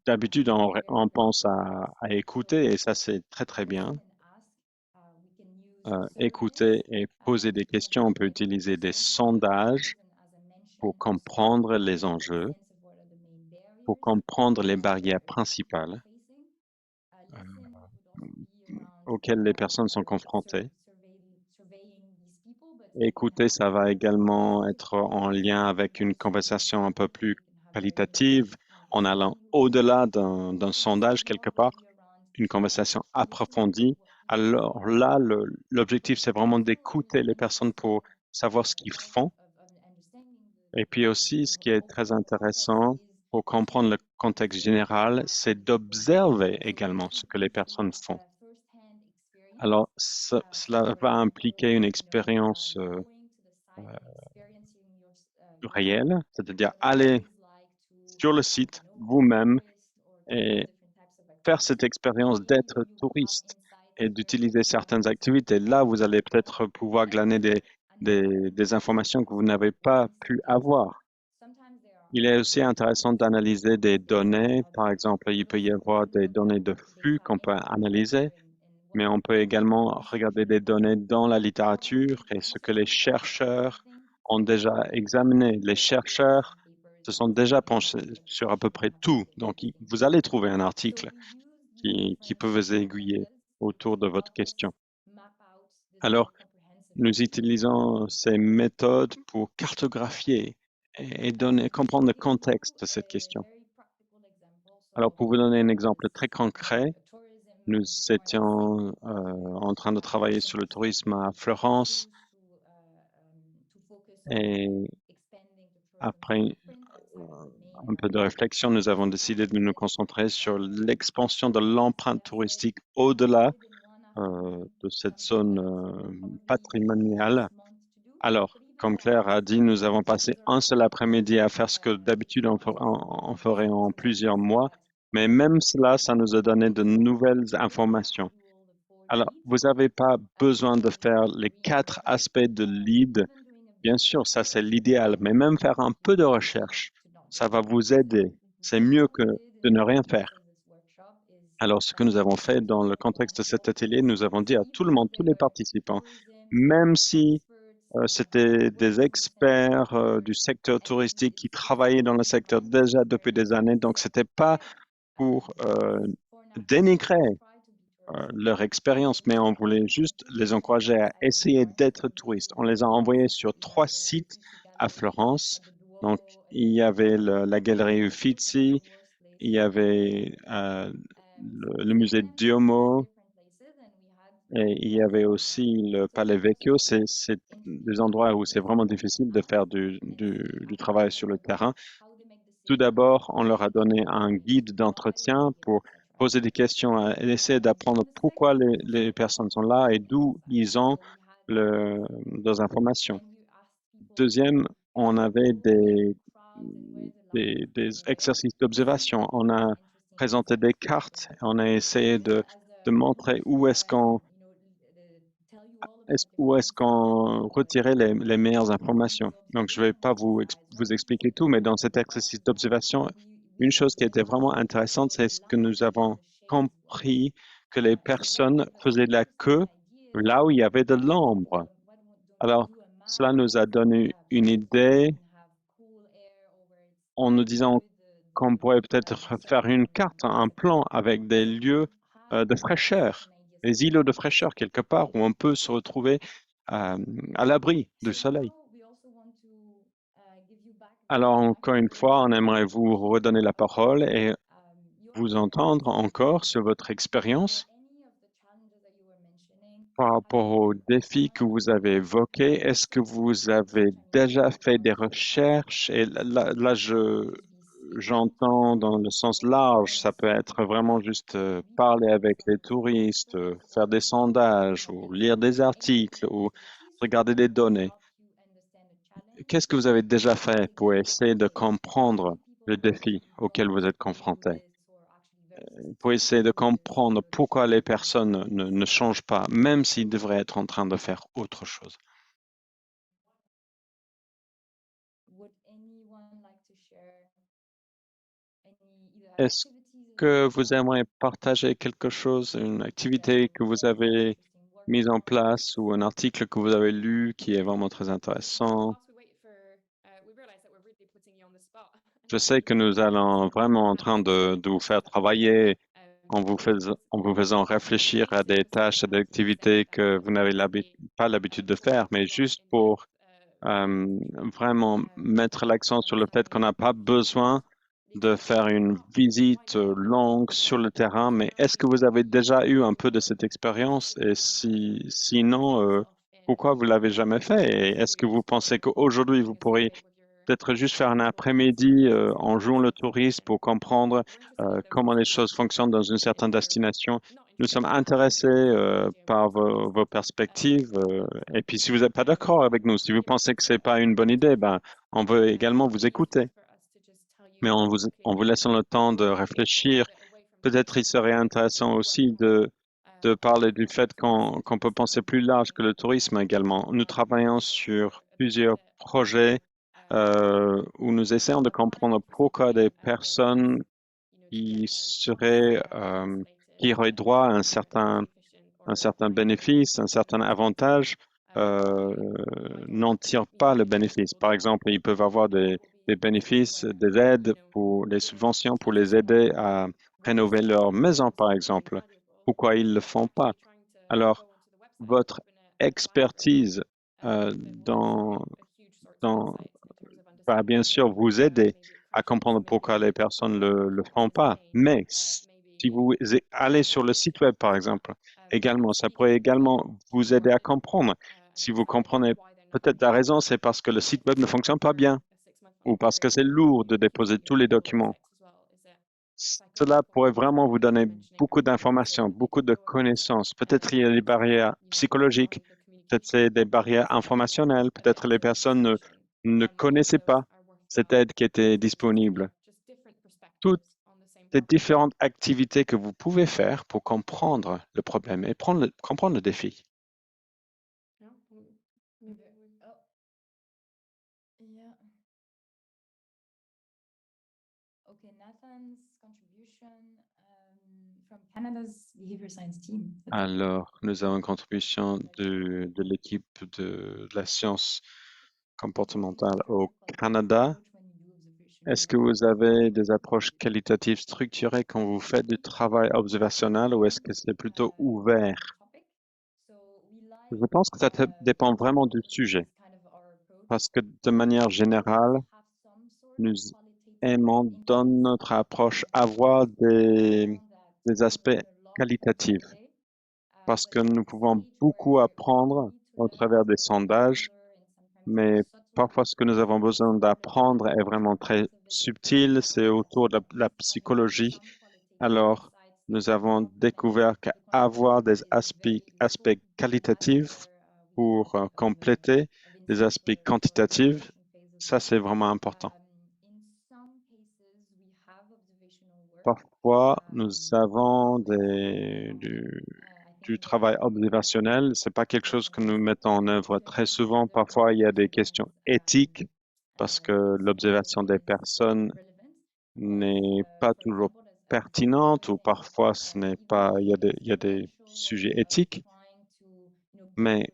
D'habitude, on pense à écouter et ça, c'est très, très bien. Écouter et poser des questions, on peut utiliser des sondages pour comprendre les enjeux, pour comprendre les barrières principales auxquelles les personnes sont confrontées. Écouter, ça va également être en lien avec une conversation un peu plus qualitative, en allant au-delà d'un sondage quelque part, une conversation approfondie. Alors là, l'objectif, c'est vraiment d'écouter les personnes pour savoir ce qu'ils font. Et puis aussi, ce qui est très intéressant pour comprendre le contexte général, c'est d'observer également ce que les personnes font. Alors, cela va impliquer une expérience réelle, c'est-à-dire aller sur le site vous-même et faire cette expérience d'être touriste et d'utiliser certaines activités. Là, vous allez peut-être pouvoir glaner des informations que vous n'avez pas pu avoir. Il est aussi intéressant d'analyser des données. Par exemple, il peut y avoir des données de flux qu'on peut analyser, mais on peut également regarder des données dans la littérature et ce que les chercheurs ont déjà examiné. Les chercheurs se sont déjà penchés sur à peu près tout. Donc, vous allez trouver un article qui peut vous aiguiller autour de votre question. Alors, nous utilisons ces méthodes pour cartographier et comprendre le contexte de cette question. Alors, pour vous donner un exemple très concret, nous étions en train de travailler sur le tourisme à Florence et après un peu de réflexion, nous avons décidé de nous concentrer sur l'expansion de l'empreinte touristique au-delà de cette zone patrimoniale. Alors, comme Claire a dit, nous avons passé un seul après-midi à faire ce que d'habitude on ferait en plusieurs mois, mais même cela, ça nous a donné de nouvelles informations. Alors, vous n'avez pas besoin de faire les 4 aspects de lead. Bien sûr, ça c'est l'idéal, mais même faire un peu de recherche, ça va vous aider. C'est mieux que de ne rien faire. Alors, ce que nous avons fait dans le contexte de cet atelier, nous avons dit à tout le monde, tous les participants, même si c'était des experts du secteur touristique qui travaillaient dans le secteur déjà depuis des années, donc c'était pas pour dénigrer leur expérience, mais on voulait juste les encourager à essayer d'être touristes. On les a envoyés sur 3 sites à Florence. Donc, il y avait la galerie Uffizi, il y avait le musée Duomo et il y avait aussi le Palais Vecchio. C'est des endroits où c'est vraiment difficile de faire du travail sur le terrain. Tout d'abord, on leur a donné un guide d'entretien pour poser des questions et essayer d'apprendre pourquoi les personnes sont là et d'où ils ont leurs informations. Deuxième, on avait des exercices d'observation. On a présenté des cartes, on a essayé de montrer où est-ce qu'on retirait les meilleures informations. Donc, je ne vais pas vous expliquer tout, mais dans cet exercice d'observation, une chose qui était vraiment intéressante, c'est ce que nous avons compris que les personnes faisaient de la queue là où il y avait de l'ombre. Alors, cela nous a donné une idée en nous disant qu'on pourrait peut-être faire une carte, un plan avec des lieux de fraîcheur, des îlots de fraîcheur quelque part où on peut se retrouver à l'abri du soleil. Alors, encore une fois, on aimerait vous redonner la parole et vous entendre encore sur votre expérience par rapport aux défis que vous avez évoqués. Est-ce que vous avez déjà fait des recherches? Et là, j'entends dans le sens large, ça peut être vraiment juste parler avec les touristes, faire des sondages ou lire des articles ou regarder des données. Qu'est-ce que vous avez déjà fait pour essayer de comprendre le défi auquel vous êtes confronté? Pour essayer de comprendre pourquoi les personnes ne changent pas, même s'ils devraient être en train de faire autre chose. Est-ce que vous aimeriez partager quelque chose, une activité que vous avez mise en place ou un article que vous avez lu qui est vraiment très intéressant? Je sais que nous allons vraiment en train de vous faire travailler en vous faisant réfléchir à des tâches et des activités que vous n'avez pas l'habitude de faire, mais juste pour vraiment mettre l'accent sur le fait qu'on n'a pas besoin de faire une visite longue sur le terrain, mais est-ce que vous avez déjà eu un peu de cette expérience? Et sinon, pourquoi vous l'avez jamais fait? Et est-ce que vous pensez qu'aujourd'hui, vous pourriez peut-être juste faire un après-midi en jouant le touriste pour comprendre comment les choses fonctionnent dans une certaine destination? Nous sommes intéressés par vos perspectives. Et puis, si vous n'êtes pas d'accord avec nous, si vous pensez que c'est pas une bonne idée, ben, on veut également vous écouter. Mais en vous laissant le temps de réfléchir, peut-être il serait intéressant aussi de parler du fait qu'on peut penser plus large que le tourisme également. Nous travaillons sur plusieurs projets où nous essayons de comprendre pourquoi des personnes qui qui auraient droit à un certain bénéfice, un certain avantage, euh, n'en tirent pas le bénéfice. Par exemple, ils peuvent avoir des bénéfices, des aides pour les subventions pour les aider à rénover leur maison, par exemple. Pourquoi ils ne le font pas? Alors, votre expertise dans va bien sûr vous aider à comprendre pourquoi les personnes ne le font pas. Mais si vous allez sur le site web, par exemple, également, ça pourrait également vous aider à comprendre. Si vous comprenez peut-être la raison, c'est parce que le site web ne fonctionne pas bien ou parce que c'est lourd de déposer tous les documents. Cela pourrait vraiment vous donner beaucoup d'informations, beaucoup de connaissances. Peut-être il y a des barrières psychologiques, peut-être c'est des barrières informationnelles, peut-être les personnes ne connaissaient pas cette aide qui était disponible. Toutes les différentes activités que vous pouvez faire pour comprendre le problème et comprendre le défi. Okay, Nathan's contribution from Canada's behavior science team. Alors, nous avons une contribution de l'équipe de la science comportementale au Canada. Est-ce que vous avez des approches qualitatives structurées quand vous faites du travail observationnel ou est-ce que c'est plutôt ouvert? Je pense que ça dépend vraiment du sujet parce que de manière générale, nous aimons dans notre approche avoir des aspects qualitatifs parce que nous pouvons beaucoup apprendre au travers des sondages, mais parfois ce que nous avons besoin d'apprendre est vraiment très subtil, c'est autour de la psychologie. Alors, nous avons découvert qu'avoir des aspects qualitatifs pour compléter les aspects quantitatifs, Ça, c'est vraiment important. In some cases, we have observational work. Parfois, nous avons For du example, travail observationnel. C'est pas quelque chose que nous mettons en œuvre très souvent. Parfois, il y a des questions éthiques parce que l'observation des personnes n'est pas toujours pertinente ou parfois ce n'est pas, il y a des sujets éthiques, mais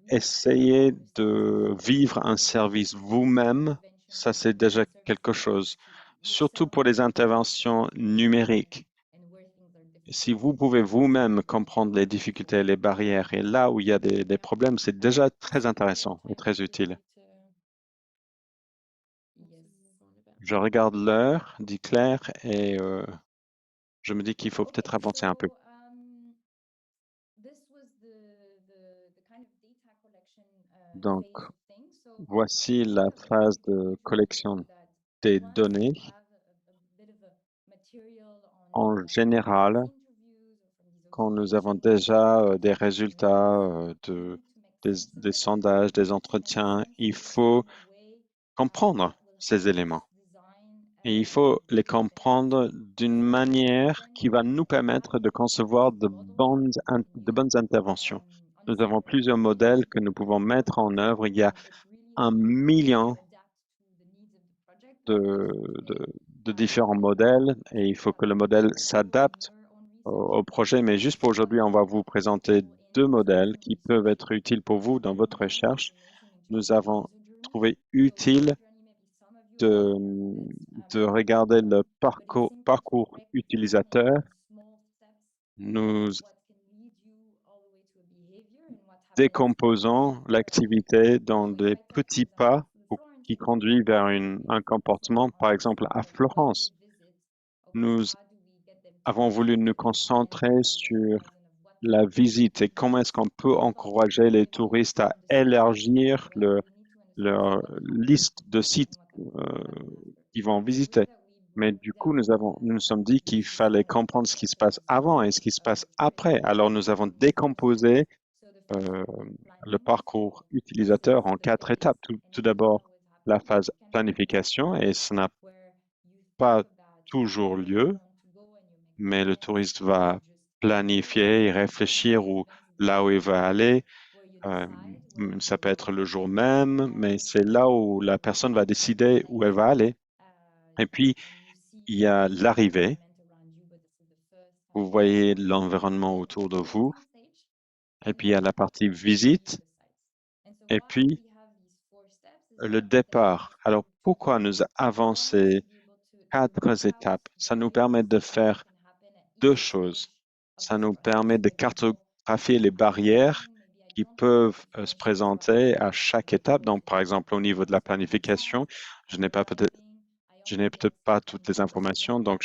essayer de vivre un service vous-même, ça c'est déjà quelque chose, surtout pour les interventions numériques. Si vous pouvez vous-même comprendre les difficultés et les barrières et là où il y a des problèmes, c'est déjà très intéressant et très utile. Je regarde l'heure, dit Claire, et je me dis qu'il faut peut-être avancer un peu. Donc, voici la phase de collection des données. En général, quand nous avons déjà des résultats des sondages, des entretiens, il faut comprendre ces éléments. Et il faut les comprendre d'une manière qui va nous permettre de concevoir de bonnes interventions. Nous avons plusieurs modèles que nous pouvons mettre en œuvre. Il y a 1 million de, de différents modèles et il faut que le modèle s'adapte au projet. Mais juste pour aujourd'hui, on va vous présenter 2 modèles qui peuvent être utiles pour vous dans votre recherche. Nous avons trouvé utile de, de regarder le parcours utilisateur. Nous décomposons l'activité dans des petits pas qui conduisent vers un comportement. Par exemple, à Florence, nous avons voulu nous concentrer sur la visite et comment est-ce qu'on peut encourager les touristes à élargir leur liste de sites qu'ils vont visiter. Mais du coup, nous nous sommes dit qu'il fallait comprendre ce qui se passe avant et ce qui se passe après. Alors, nous avons décomposé euh, le parcours utilisateur en 4 étapes. Tout d'abord, la phase planification, et ça n'a pas toujours lieu, mais le touriste va planifier et réfléchir là où il va aller. Euh, Ça peut être le jour même, mais c'est là où la personne va décider où elle va aller. Et puis, il y a l'arrivée. Vous voyez l'environnement autour de vous. Et puis, il y a la partie visite. Et puis, le départ. Alors, pourquoi nous avons ces 4 étapes? Ça nous permet de faire 2 choses. Ça nous permet de cartographier les barrières qui peuvent se présenter à chaque étape. Donc, par exemple, au niveau de la planification, je n'ai peut-être pas toutes les informations. Donc,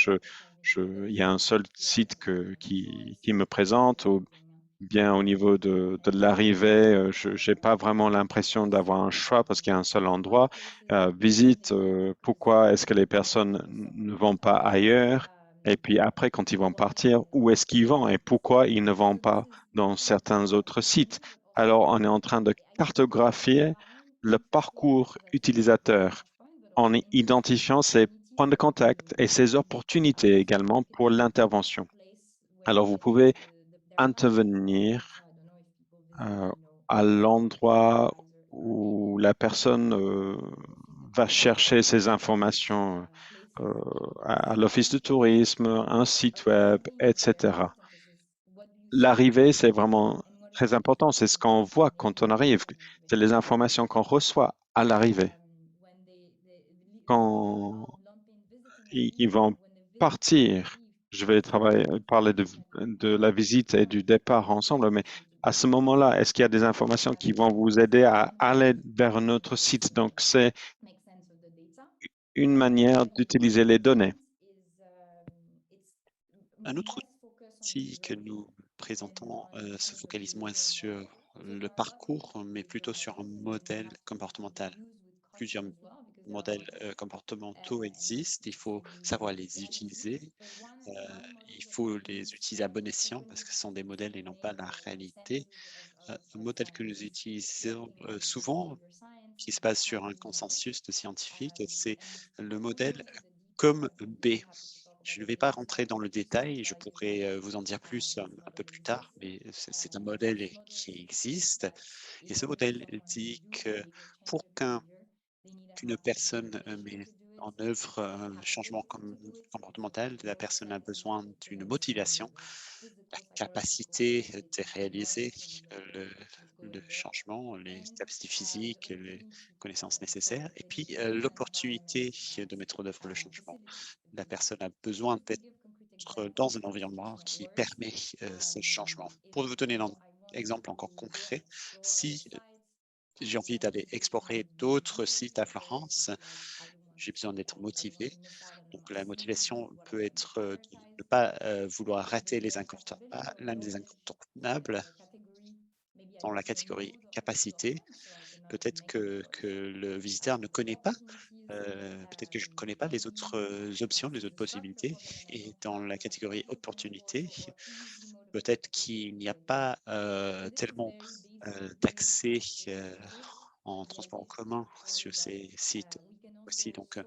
il y a un seul site qui me présente, ou bien au niveau de l'arrivée, je n'ai pas vraiment l'impression d'avoir un choix parce qu'il y a un seul endroit. Visite, pourquoi est-ce que les personnes ne vont pas ailleurs? Et puis après, quand ils vont partir, où est-ce qu'ils vont et pourquoi ils ne vont pas dans certains autres sites? Alors, on est en train de cartographier le parcours utilisateur en identifiant ses points de contact et ses opportunités également pour l'intervention. Alors, vous pouvez intervenir euh, à l'endroit où la personne va chercher ces informations à l'office de tourisme, un site web, etc. L'arrivée, c'est vraiment très important. C'est ce qu'on voit quand on arrive. C'est les informations qu'on reçoit à l'arrivée. Quand ils vont partir, je vais parler de la visite et du départ ensemble, mais à ce moment-là, est-ce qu'il y a des informations qui vont vous aider à aller vers notre site? Donc, c'est une manière d'utiliser les données. Un autre outil que nous présentons se focalise moins sur le parcours, mais plutôt sur un modèle comportemental. Plusieurs modèles comportementaux existent, il faut savoir les utiliser, euh, il faut les utiliser à bon escient parce que ce sont des modèles et non pas la réalité. Un modèle que nous utilisons souvent, qui se base sur un consensus de scientifiques, c'est le modèle comme B. Je ne vais pas rentrer dans le détail, je pourrais vous en dire plus un peu plus tard, mais c'est un modèle qui existe. Et ce modèle dit que pour qu'une personne met en œuvre un changement comportemental, la personne a besoin d'une motivation, la capacité de réaliser le, le changement, les capacités physiques, les connaissances nécessaires, et puis l'opportunité de mettre en œuvre le changement. La personne a besoin d'être dans un environnement qui permet ce changement. Pour vous donner un exemple encore concret, si j'ai envie d'aller explorer d'autres sites à Florence, j'ai besoin d'être motivé. Donc la motivation peut être de ne pas vouloir rater l'un des incontournables dans la catégorie capacité. Peut-être que le visiteur ne connaît pas, peut-être que je ne connais pas les autres options, les autres possibilités. Et dans la catégorie opportunité, peut-être qu'il n'y a pas tellement d'accès en transport en commun sur ces sites. Voici donc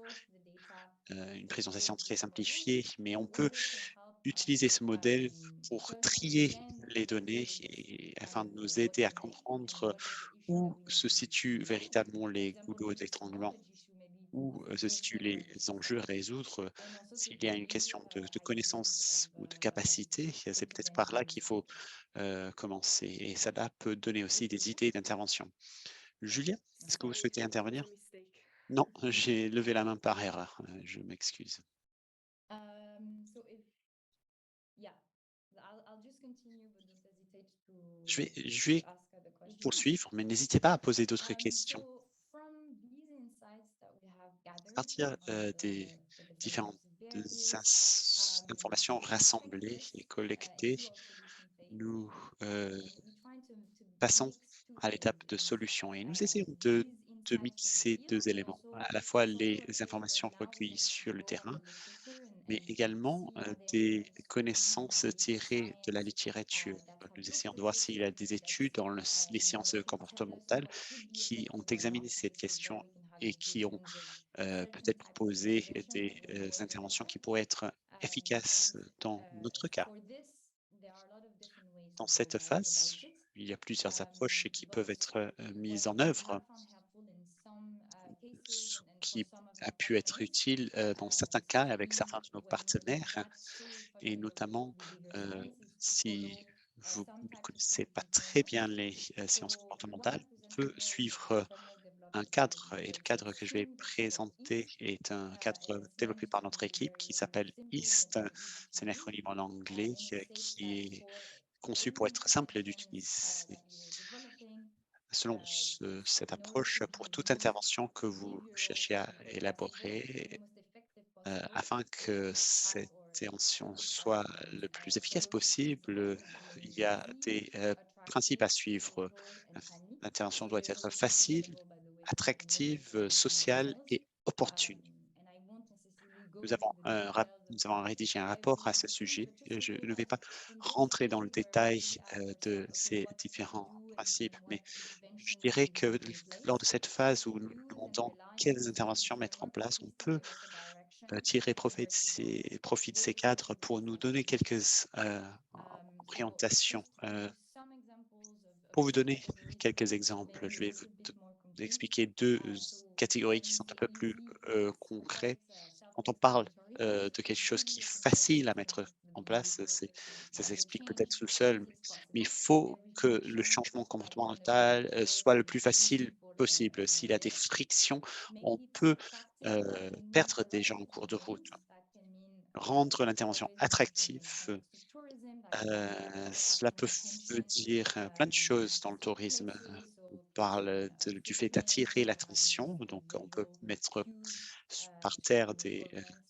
une présentation très simplifiée, mais on peut utiliser ce modèle pour trier les données et afin de nous aider à comprendre où se situent véritablement les goulots d'étranglement, où se situent les enjeux à résoudre. S'il y a une question de connaissance ou de capacité, c'est peut-être par là qu'il faut commencer. Et cela peut donner aussi des idées d'intervention. Julia, est-ce que vous Sorry, souhaitez it was a intervenir? mistake. Non, j'ai levé la main par erreur. Je m'excuse. So if, yeah, I'll just continue, but don't hesitate Je vais to ask other questions. poursuivre, mais n'hésitez pas à poser d'autres questions. So from these insights that we have À gathered partir about des the different différentes types of barriers, informations we take rassemblées this et collectées, into our solution phase. nous We're trying to passons mix two à l'étape de things. solution et nous essayons These de insights from the mixer field, deux but éléments, also à la fois some les work informations that allows recueillies us to sur le go out terrain, in the literature mais and également see are des there connaissances specific tirées de la science littérature. that have Nous essayons looked de at voir this s'il y a des that études dans les sciences can tell us comportementales what could be qui ont applicable or examiné not. cette So then question we can have et qui ont implications of certain peut-être types of proposé intervention des that would work interventions better. qui pourraient être efficaces And dans notre cas. for this, there are a lot of different ways Dans to go cette phase, about it. il y a plusieurs approches qui peuvent But être what mises en we have œuvre, found helpful in some cases ce and for qui some of a our pu être partners, utile dans certains cas avec especially certains de nos when we're not partenaires, that so et familiar notamment with behavior euh, science, is to si follow vous some ne types of connaissez pas therapeutic très bien frameworks. les sciences So what comportementales, I on peut presented there is suivre a framework un developed by cadre, et le the cadre que je vais team that's called présenter EAST. est un And cadre it's développé meant par to notre be équipe qui very s'appelle simple EAST. and easy to C'est un use. acronyme en anglais And it states qui that est for conçu pour any être simple interventions d'utiliser. that we were developing, Selon cette in order approche, to pour have toute the most intervention que vous behavioral cherchez à or possible, the élaborer, most effective possible, afin que as cette our intervention soit le plus efficace purpose is to possible, have it il be y a easy, des principes attractive, à suivre. social, and funny. L'intervention doit It is être also facile, achievable, by the way, through attractive, conversational sociale skills. et opportune. And I won't necessarily go into the details Nous of avons the rédigé un five rapport à main ce outcomes, sujet. but just to Je say ne vais that pas in this rentrer dans le phase where détail we ask de ourselves, okay, ces what can we différents do principes, and what mais je interventions dirais should we que put in place, lors de cette phase où we nous nous use and demandons rely on quelles this interventions mettre en framework place, on is to peut give us a direction tirer where to go. profit de ces With cadres pour nous some donner quelques examples. So orientations. just to give you some examples of Pour vous these donner categories quelques to exemples, make je it a vais little bit more vous concrete. expliquer deux So catégories when qui we sont un say peu plus easy, it's concrets. quite Quand on parle self-explanatory. de quelque It's chose easy qui est if we can facile à observe mettre the en place, behavior to ça have it s'explique change peut-être tout if seul, it's mais il possible. faut Very que le friction, changement when the comportemental behavior soit le can plus push facile people possible. S'il y a des away. frictions, on Making it peut attractive, that can mean perdre for a des lot of gens en cours different de route. things. That can mean Rendre l'intervention tourism in the attractive, context of tourism. That can mean cela attracting peut veut attention dire plein de choses dans le to tourisme. places, On so parle placing du fait footprints d'attirer or having l'attention, donc on peut visible mettre cues par terre showing importance,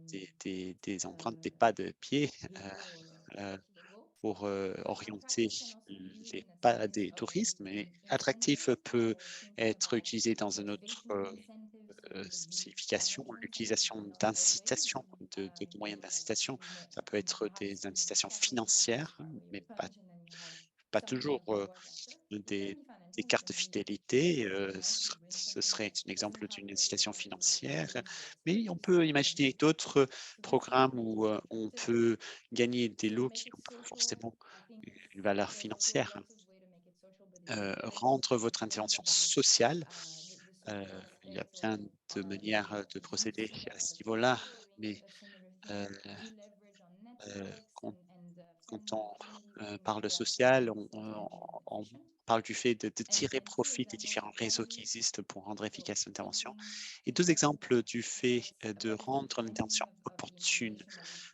des empreintes, des pas de pied here euh, or to go. pour orienter Attractive can also be used les in a pas sense des of touristes, mais an attractif incentive. peut So think être about utilisé dans un autre motivational incentives signification, l'utilisation d'incitation, de moyens d'incitation. Ça peut être des incitations financières, mais pas toujours des, des cartes fidélité. Ce serait un exemple d'une incitation financière, mais on peut imaginer d'autres programmes où on peut gagner des lots qui n'ont pas forcément une valeur financière. Rendre votre intervention sociale. Il y a plein de manières de procéder à ce niveau-là, mais euh, quand, quand on parle de social, on parle du fait de tirer profit des différents réseaux qui existent pour rendre efficace l'intervention. Et deux exemples du fait de rendre l'intervention opportune.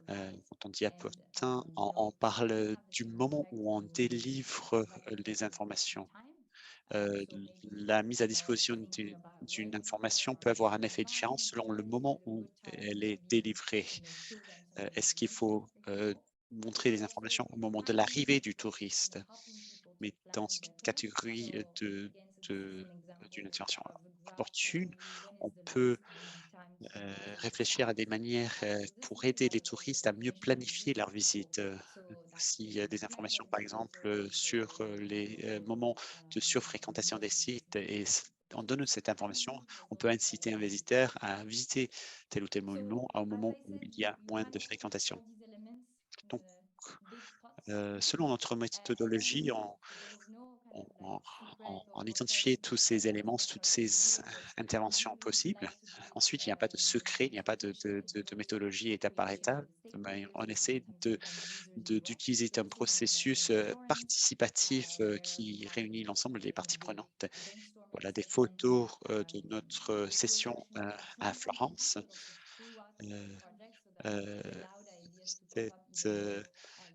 Quand on dit opportun, on parle du moment où on délivre les informations. La mise à disposition d'une information peut avoir un effet différent selon le moment où elle est délivrée. Est-ce qu'il faut montrer les informations au moment de l'arrivée du touriste? Mais dans cette catégorie de- d'une intervention opportune, on peut réfléchir à des manières pour aider les touristes à mieux planifier leur visite. S'il y a des informations, par exemple, sur les moments de surfréquentation des sites en donnant cette information, on peut inciter un visiteur à visiter tel ou tel monument à un moment où il y a moins de fréquentation. Donc, selon notre méthodologie, on, on identifiait tous ces éléments, toutes ces interventions possibles. Ensuite, il n'y a pas de secret, il n'y a pas de méthodologie étape par étape. Mais on essaie d'utiliser un processus participatif qui réunit l'ensemble des parties prenantes. Voilà des photos de notre session à Florence. Euh, euh, cette,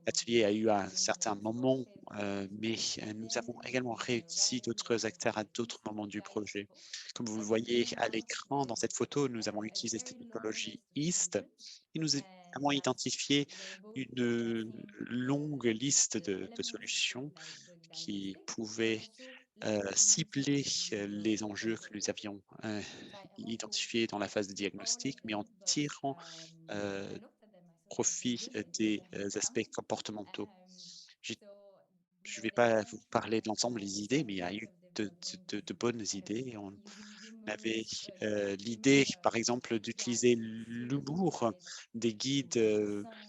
L'atelier a eu un certain moment, mais nous avons également réussi d'autres acteurs à d'autres moments du projet. Comme vous le voyez à l'écran dans cette photo, nous avons utilisé cette méthodologie EAST et nous avons identifié une longue liste de solutions qui pouvaient cibler les enjeux que nous avions identifiés dans la phase de diagnostic, mais en tirant euh, profit des aspects comportementaux. J'ai Je ne vais pas vous parler de l'ensemble des idées, mais il y a eu de bonnes idées. On avait l'idée, par exemple, d'utiliser l'humour des guides,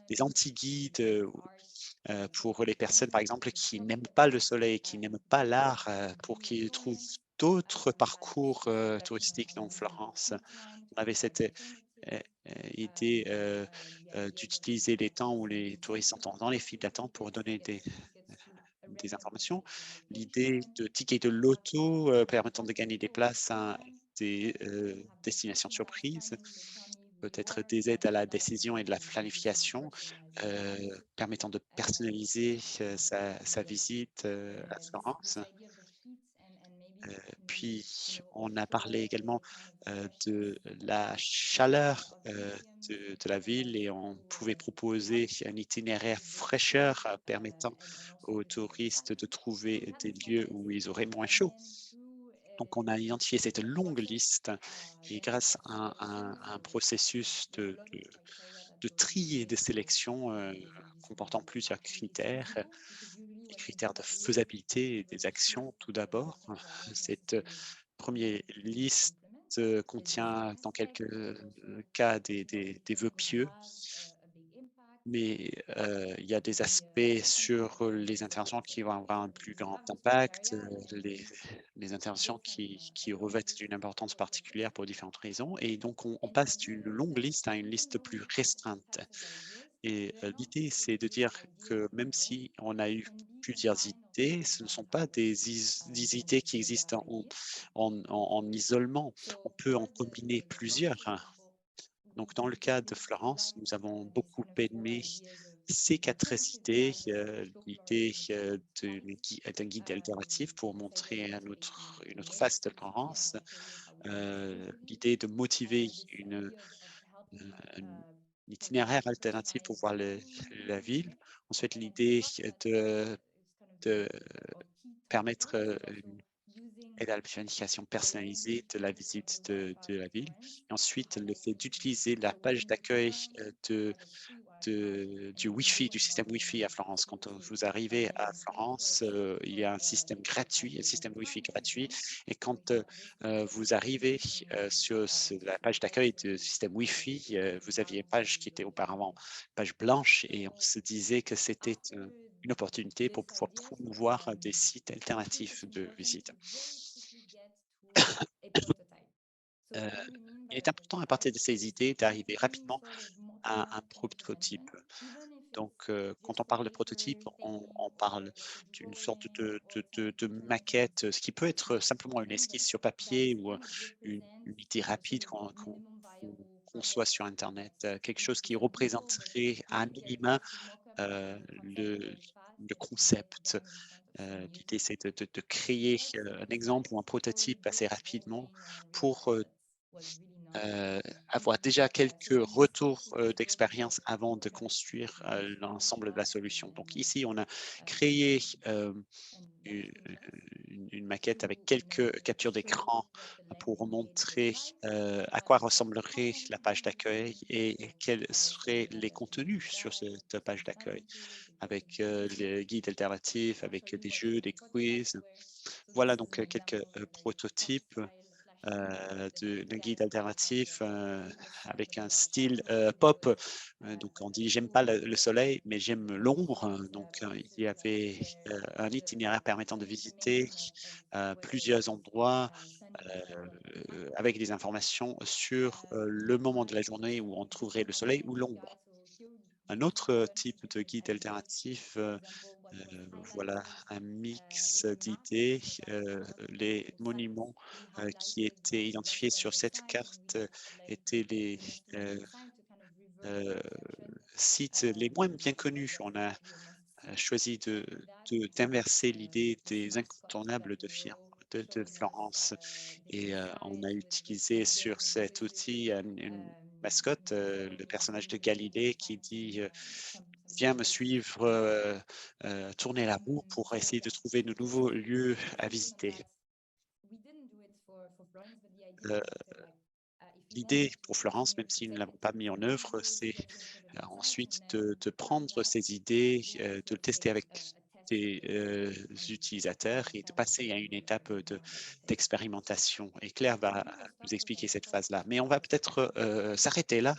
des anti-guides pour les personnes, par exemple, qui n'aiment pas le soleil, qui n'aiment pas l'art, pour qu'ils trouvent d'autres parcours touristiques dans Florence. On avait cette idée d'utiliser les temps où les touristes sont dans les files d'attente pour donner des informations. L'idée de tickets de loto permettant de gagner des places à des destinations surprises, peut-être des aides à la décision et de la planification, permettant de personnaliser sa visite à Florence. Puis, on a parlé également de la chaleur de la ville et on pouvait proposer un itinéraire fraîcheur permettant aux touristes de trouver des lieux où ils auraient moins chaud. Donc, on a identifié cette longue liste et grâce à un processus de tri et de sélection comportant plusieurs critères, les critères de faisabilité des actions tout d'abord. Cette première liste contient dans quelques cas des vœux pieux, mais il y a des aspects sur les interventions qui vont avoir un plus grand impact, les interventions qui revêtent d'une importance particulière pour différentes raisons. Et donc, on passe d'une longue liste à une liste plus restreinte. Et l'idée, c'est de dire que même si on a eu plusieurs idées, ce ne sont pas des idées qui existent en isolement. On peut en combiner plusieurs, hein. Donc, dans le cas de Florence, nous avons beaucoup aimé ces quatre idées. L'idée d'un guide alternatif pour montrer une autre face de Florence. L'idée de motiver un itinéraire alternatif pour voir la ville. Ensuite, l'idée de permettre et la planification personnalisée de la visite de la ville. Et ensuite, le fait d'utiliser la page d'accueil du Wi-Fi, du système Wi-Fi à Florence. Quand vous arrivez à Florence, il y a un système gratuit, un système Wi-Fi gratuit. Et quand vous arrivez sur la page d'accueil du système Wi-Fi, vous aviez une page qui était auparavant page blanche et on se disait que c'était une opportunité pour pouvoir promouvoir des sites alternatifs de visite. Euh, il est important à partir de ces idées d'arriver rapidement à un prototype. Donc, quand on parle de prototype, on parle d'une sorte de maquette, ce qui peut être simplement une esquisse sur papier ou une idée rapide qu'on conçoit sur Internet, quelque chose qui représenterait à minima le concept. L'idée, c'est de créer un exemple ou un prototype assez rapidement pour avoir déjà quelques retours d'expérience avant de construire l'ensemble de la solution. Donc ici, on a créé une maquette avec quelques captures d'écran pour montrer à quoi ressemblerait la page d'accueil et quels seraient les contenus sur cette page d'accueil, avec les guides alternatifs, avec des jeux, des quiz. Voilà donc quelques prototypes d'un guide alternatif avec un style pop. Donc on dit j'aime pas le soleil, mais j'aime l'ombre. Donc il y avait un itinéraire permettant de visiter plusieurs endroits avec des informations sur le moment de la journée où on trouverait le soleil ou l'ombre. Un autre type de guide alternatif, voilà un mix d'idées. Les monuments qui étaient identifiés sur cette carte étaient les sites les moins bien connus. On a choisi d'inverser l'idée des incontournables de Florence et on a utilisé sur cet outil une mascotte, le personnage de Galilée qui dit viens me suivre, tourner la roue pour essayer de trouver de nouveaux lieux à visiter. Euh, L'idée pour Florence, même si nous ne l'avons pas mis en œuvre, c'est ensuite de prendre ces idées, de le tester avec des utilisateurs et de passer à une étape d'expérimentation. Et Claire va nous expliquer cette phase-là. Mais on va peut-être s'arrêter là.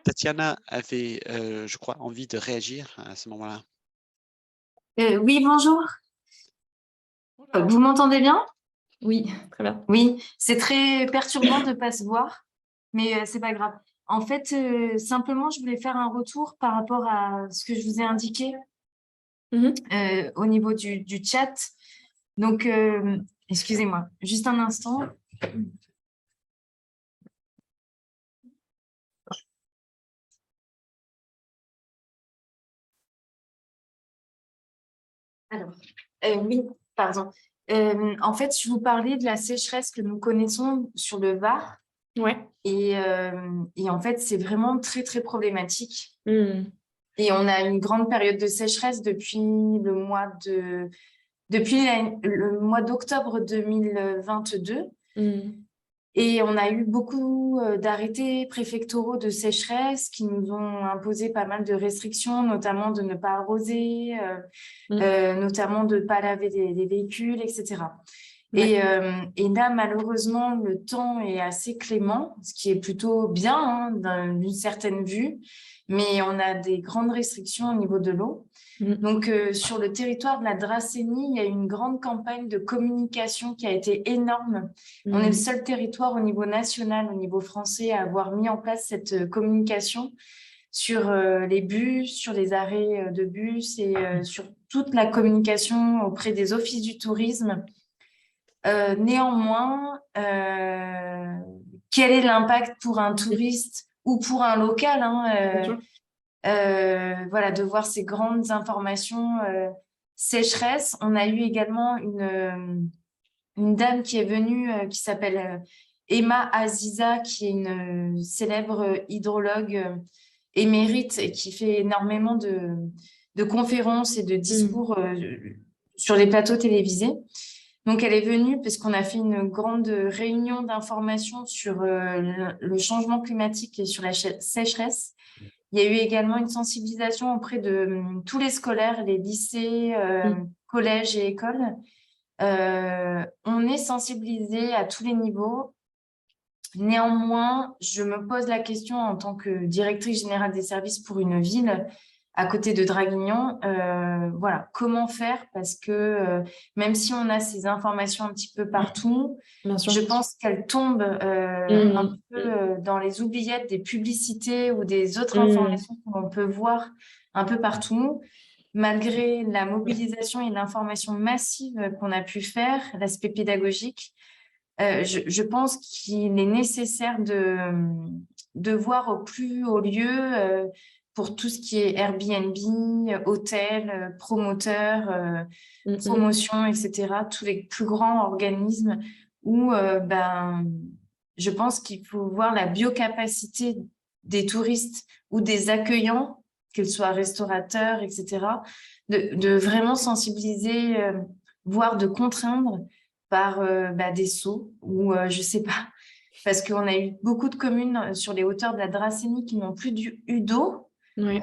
Tatiana avait, je crois, envie de réagir à ce moment-là. Oui, bonjour. Vous m'entendez bien? Oui, très bien. Oui, c'est très perturbant de ne pas se voir, mais c'est pas grave. En fait, simplement, je voulais faire un retour par rapport à ce que je vous ai indiqué au niveau du chat. Donc, excusez-moi, juste un instant. Alors, oui, pardon. En fait, je vous parlais de la sécheresse que nous connaissons sur le Var. Ouais. Et en fait, c'est vraiment très, très problématique. Mm. Et on a une grande période de sécheresse depuis le mois d'octobre 2022. Mm. Et on a eu beaucoup d'arrêtés préfectoraux de sécheresse qui nous ont imposé pas mal de restrictions, notamment de ne pas arroser, notamment de ne pas laver les véhicules, etc. Ouais. Et là, malheureusement, le temps est assez clément, ce qui est plutôt bien hein, d'une certaine vue, mais on a des grandes restrictions au niveau de l'eau. Donc, sur le territoire de la Dracénie, il y a une grande campagne de communication qui a été énorme. On est le seul territoire au niveau national, au niveau français, à avoir mis en place cette communication sur les bus, sur les arrêts de bus et sur toute la communication auprès des offices du tourisme. Néanmoins, quel est l'impact pour un touriste ou pour un local voilà, de voir ces grandes informations sécheresse. On a eu également une dame qui est venue qui s'appelle Emma Aziza, qui est une célèbre hydrologue émérite et qui fait énormément de conférences et de discours sur les plateaux télévisés. Donc, elle est venue parce qu'on a fait une grande réunion d'information sur le changement climatique et sur la sécheresse. Il y a eu également une sensibilisation auprès de tous les scolaires, les lycées, collèges et écoles. On est sensibilisé à tous les niveaux. Néanmoins, je me pose la question en tant que directrice générale des services pour une ville à côté de Draguignan, voilà, comment faire? Parce que même si on a ces informations un petit peu partout, Bien sûr. je pense qu'elles tombent un peu dans les oubliettes des publicités ou des autres informations qu'on peut voir un peu partout. Malgré la mobilisation et l'information massive qu'on a pu faire, l'aspect pédagogique, je pense qu'il est nécessaire de voir au plus haut lieu pour tout ce qui est Airbnb, hôtel, promoteur, promotion, etc., tous les plus grands organismes où je pense qu'il faut voir la biocapacité des touristes ou des accueillants, qu'ils soient restaurateurs, etc., de vraiment sensibiliser, voire de contraindre par des sauts ou je sais pas, parce qu'on a eu beaucoup de communes sur les hauteurs de la Dracénie qui n'ont plus eu d'eau. Oui.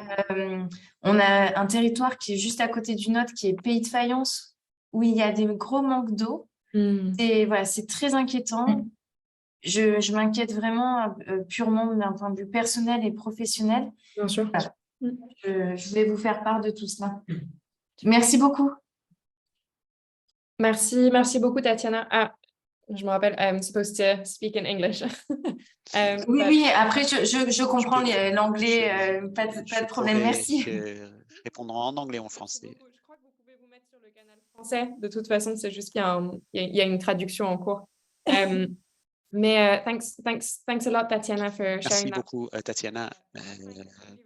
On a un territoire qui est juste à côté du nôtre, qui est Pays de Fayence, où il y a des gros manques d'eau. Et voilà, c'est très inquiétant. Je m'inquiète vraiment purement d'un point de vue personnel et professionnel. Bien sûr. Voilà. Je vais vous faire part de tout cela. Merci beaucoup. Merci beaucoup, Tatiana. Ah, je me rappelle, I'm supposed to speak in English. Oui, après, je comprends l'anglais, pas de problème, merci. Répondre en anglais ou en français. Je crois que vous pouvez vous mettre sur le canal français. De toute façon, c'est juste qu'il y a une traduction en cours. Mais thanks a lot, Tatiana, for Merci sharing that. beaucoup, Tatiana,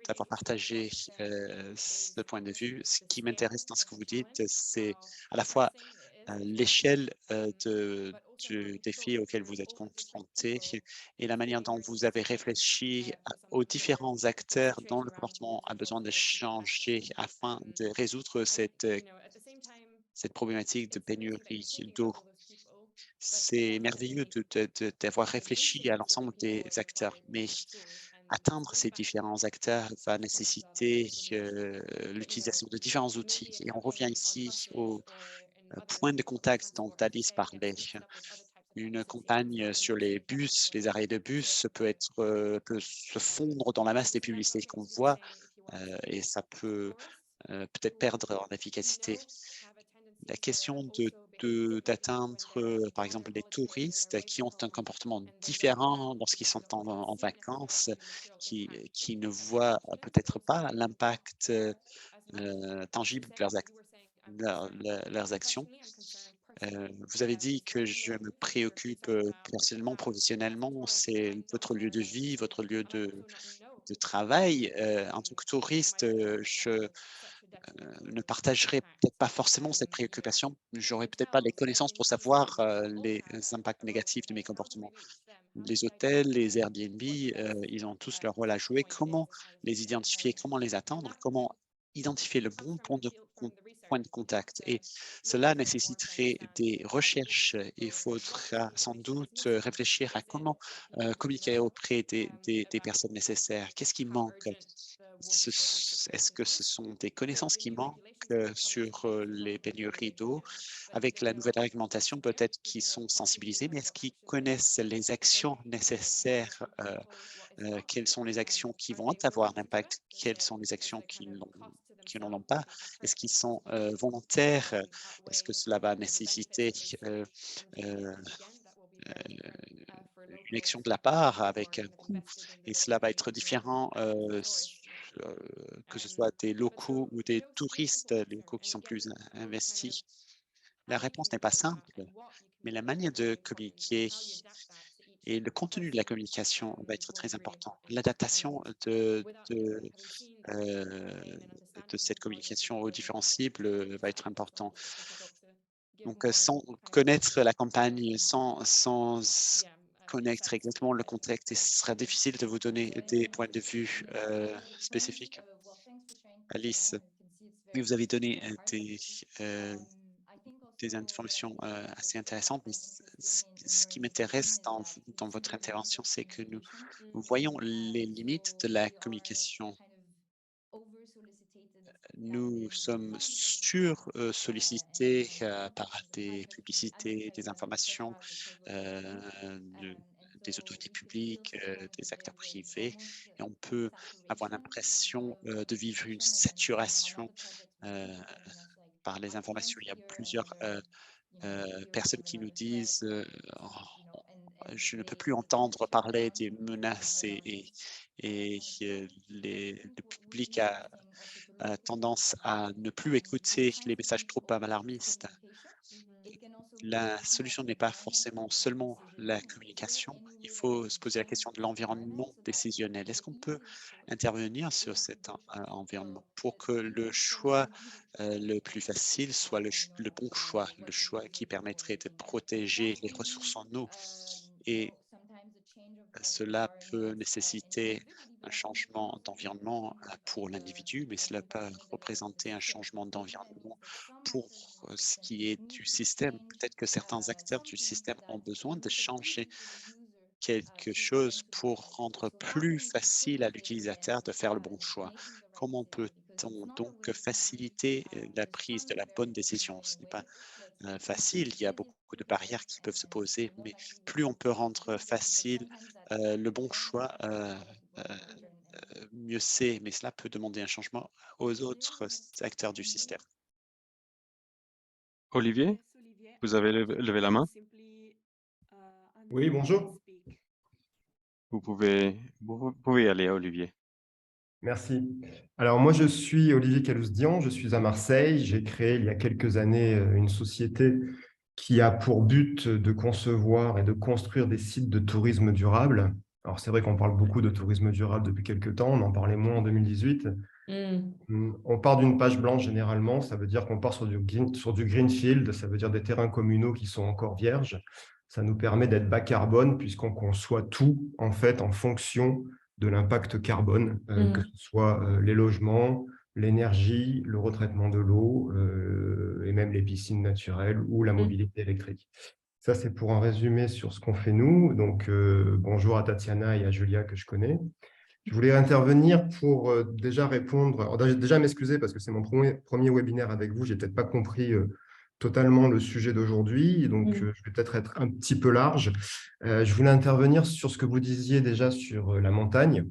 d'avoir partagé ce point de vue. Ce qui m'intéresse dans ce que vous dites, c'est à la fois l'échelle du défi auquel vous êtes confronté et la manière dont vous avez réfléchi aux différents acteurs dont le comportement a besoin de changer afin de résoudre cette problématique de pénurie d'eau. C'est merveilleux d'avoir réfléchi à l'ensemble des acteurs, mais atteindre ces différents acteurs va nécessiter l'utilisation de différents outils. Et on revient ici au point de contact dont Alice parlait. Une campagne sur les bus, les arrêts de bus peut se fondre dans la masse des publicités qu'on voit et ça peut peut-être perdre en efficacité. La question d'atteindre, par exemple, les touristes qui ont un comportement différent lorsqu'ils sont en vacances, qui ne voient peut-être pas l'impact tangible de leurs actions. Vous avez dit que je me préoccupe personnellement, professionnellement, c'est votre lieu de vie, votre lieu de travail. En tant que touriste, je ne partagerai peut-être pas forcément cette préoccupation. J'aurais peut-être pas les connaissances pour savoir les impacts négatifs de mes comportements. Les hôtels, les Airbnb, ils ont tous leur rôle à jouer. Comment les identifier, comment les attendre, comment identifier le bon point de contact. Et cela nécessiterait des recherches. Il faudra sans doute réfléchir à comment communiquer auprès des personnes nécessaires. Qu'est-ce qui manque? Est-ce que ce sont des connaissances qui manquent sur les pénuries d'eau? Avec la nouvelle réglementation, peut-être qu'ils sont sensibilisés, mais est-ce qu'ils connaissent les actions nécessaires? Quelles sont les actions qui vont avoir d'impact? Quelles sont les actions qui n'en ont pas? Est-ce qu'ils sont volontaires? Parce que cela va nécessiter une action de la part avec un coût et cela va être différent que ce soit des locaux ou des touristes, les locaux qui sont plus investis. La réponse n'est pas simple, mais la manière de communiquer et le contenu de la communication va être très important. L'adaptation cette communication aux différents cibles va être important. Donc, sans connaître la campagne, sans connaître exactement le contexte, et ce sera difficile de vous donner des points de vue spécifiques. Alice, vous avez donné des informations assez intéressantes, mais ce qui m'intéresse dans votre intervention, c'est que nous voyons les limites de la communication. Nous sommes sollicités par des publicités, des informations des autorités publiques, des acteurs privés, et on peut avoir l'impression de vivre une saturation par les informations. Il y a plusieurs personnes qui nous disent oh, je ne peux plus entendre parler des menaces le public a tendance à ne plus écouter les messages trop alarmistes. La solution n'est pas forcément seulement la communication. Il faut se poser la question de l'environnement décisionnel. Est-ce qu'on peut intervenir sur cet environnement pour que le choix le plus facile soit le bon choix, le choix qui permettrait de protéger les ressources en eau? Et cela peut nécessiter un changement d'environnement pour l'individu, mais cela peut représenter un changement d'environnement pour ce qui est du système. Peut-être que certains acteurs du système ont besoin de changer quelque chose pour rendre plus facile à l'utilisateur de faire le bon choix. Comment peut-on donc faciliter la prise de la bonne décision? Ce n'est pas facile, il y a beaucoup de barrières qui peuvent se poser, mais plus on peut rendre facile le bon choix, mieux c'est, mais cela peut demander un changement aux autres acteurs du système. Olivier, Yes, Olivier, vous avez you levé la can main. simply Oui, unmute and bonjour. speak. Vous pouvez y aller, Olivier. Merci. Alors moi, je suis Olivier Calousdian, je suis à Marseille. J'ai créé il y a quelques années une société qui a pour but de concevoir et de construire des sites de tourisme durable. Alors c'est vrai qu'on parle beaucoup de tourisme durable depuis quelques temps, on en parlait moins en 2018. On part d'une page blanche généralement, ça veut dire qu'on part sur du greenfield, ça veut dire des terrains communaux qui sont encore vierges. Ça nous permet d'être bas carbone puisqu'on conçoit tout en fait en fonction de l'impact carbone, que ce soit les logements, l'énergie, le retraitement de l'eau et même les piscines naturelles ou la mobilité électrique. Ça, c'est pour un résumé sur ce qu'on fait nous. Donc, bonjour à Tatiana et à Julia que je connais. Je voulais intervenir pour déjà répondre, alors, déjà m'excuser parce que c'est mon premier webinaire avec vous, je n'ai peut-être pas compris totalement le sujet d'aujourd'hui, donc je vais peut-être être un petit peu large. Je voulais intervenir sur ce que vous disiez déjà sur la montagne.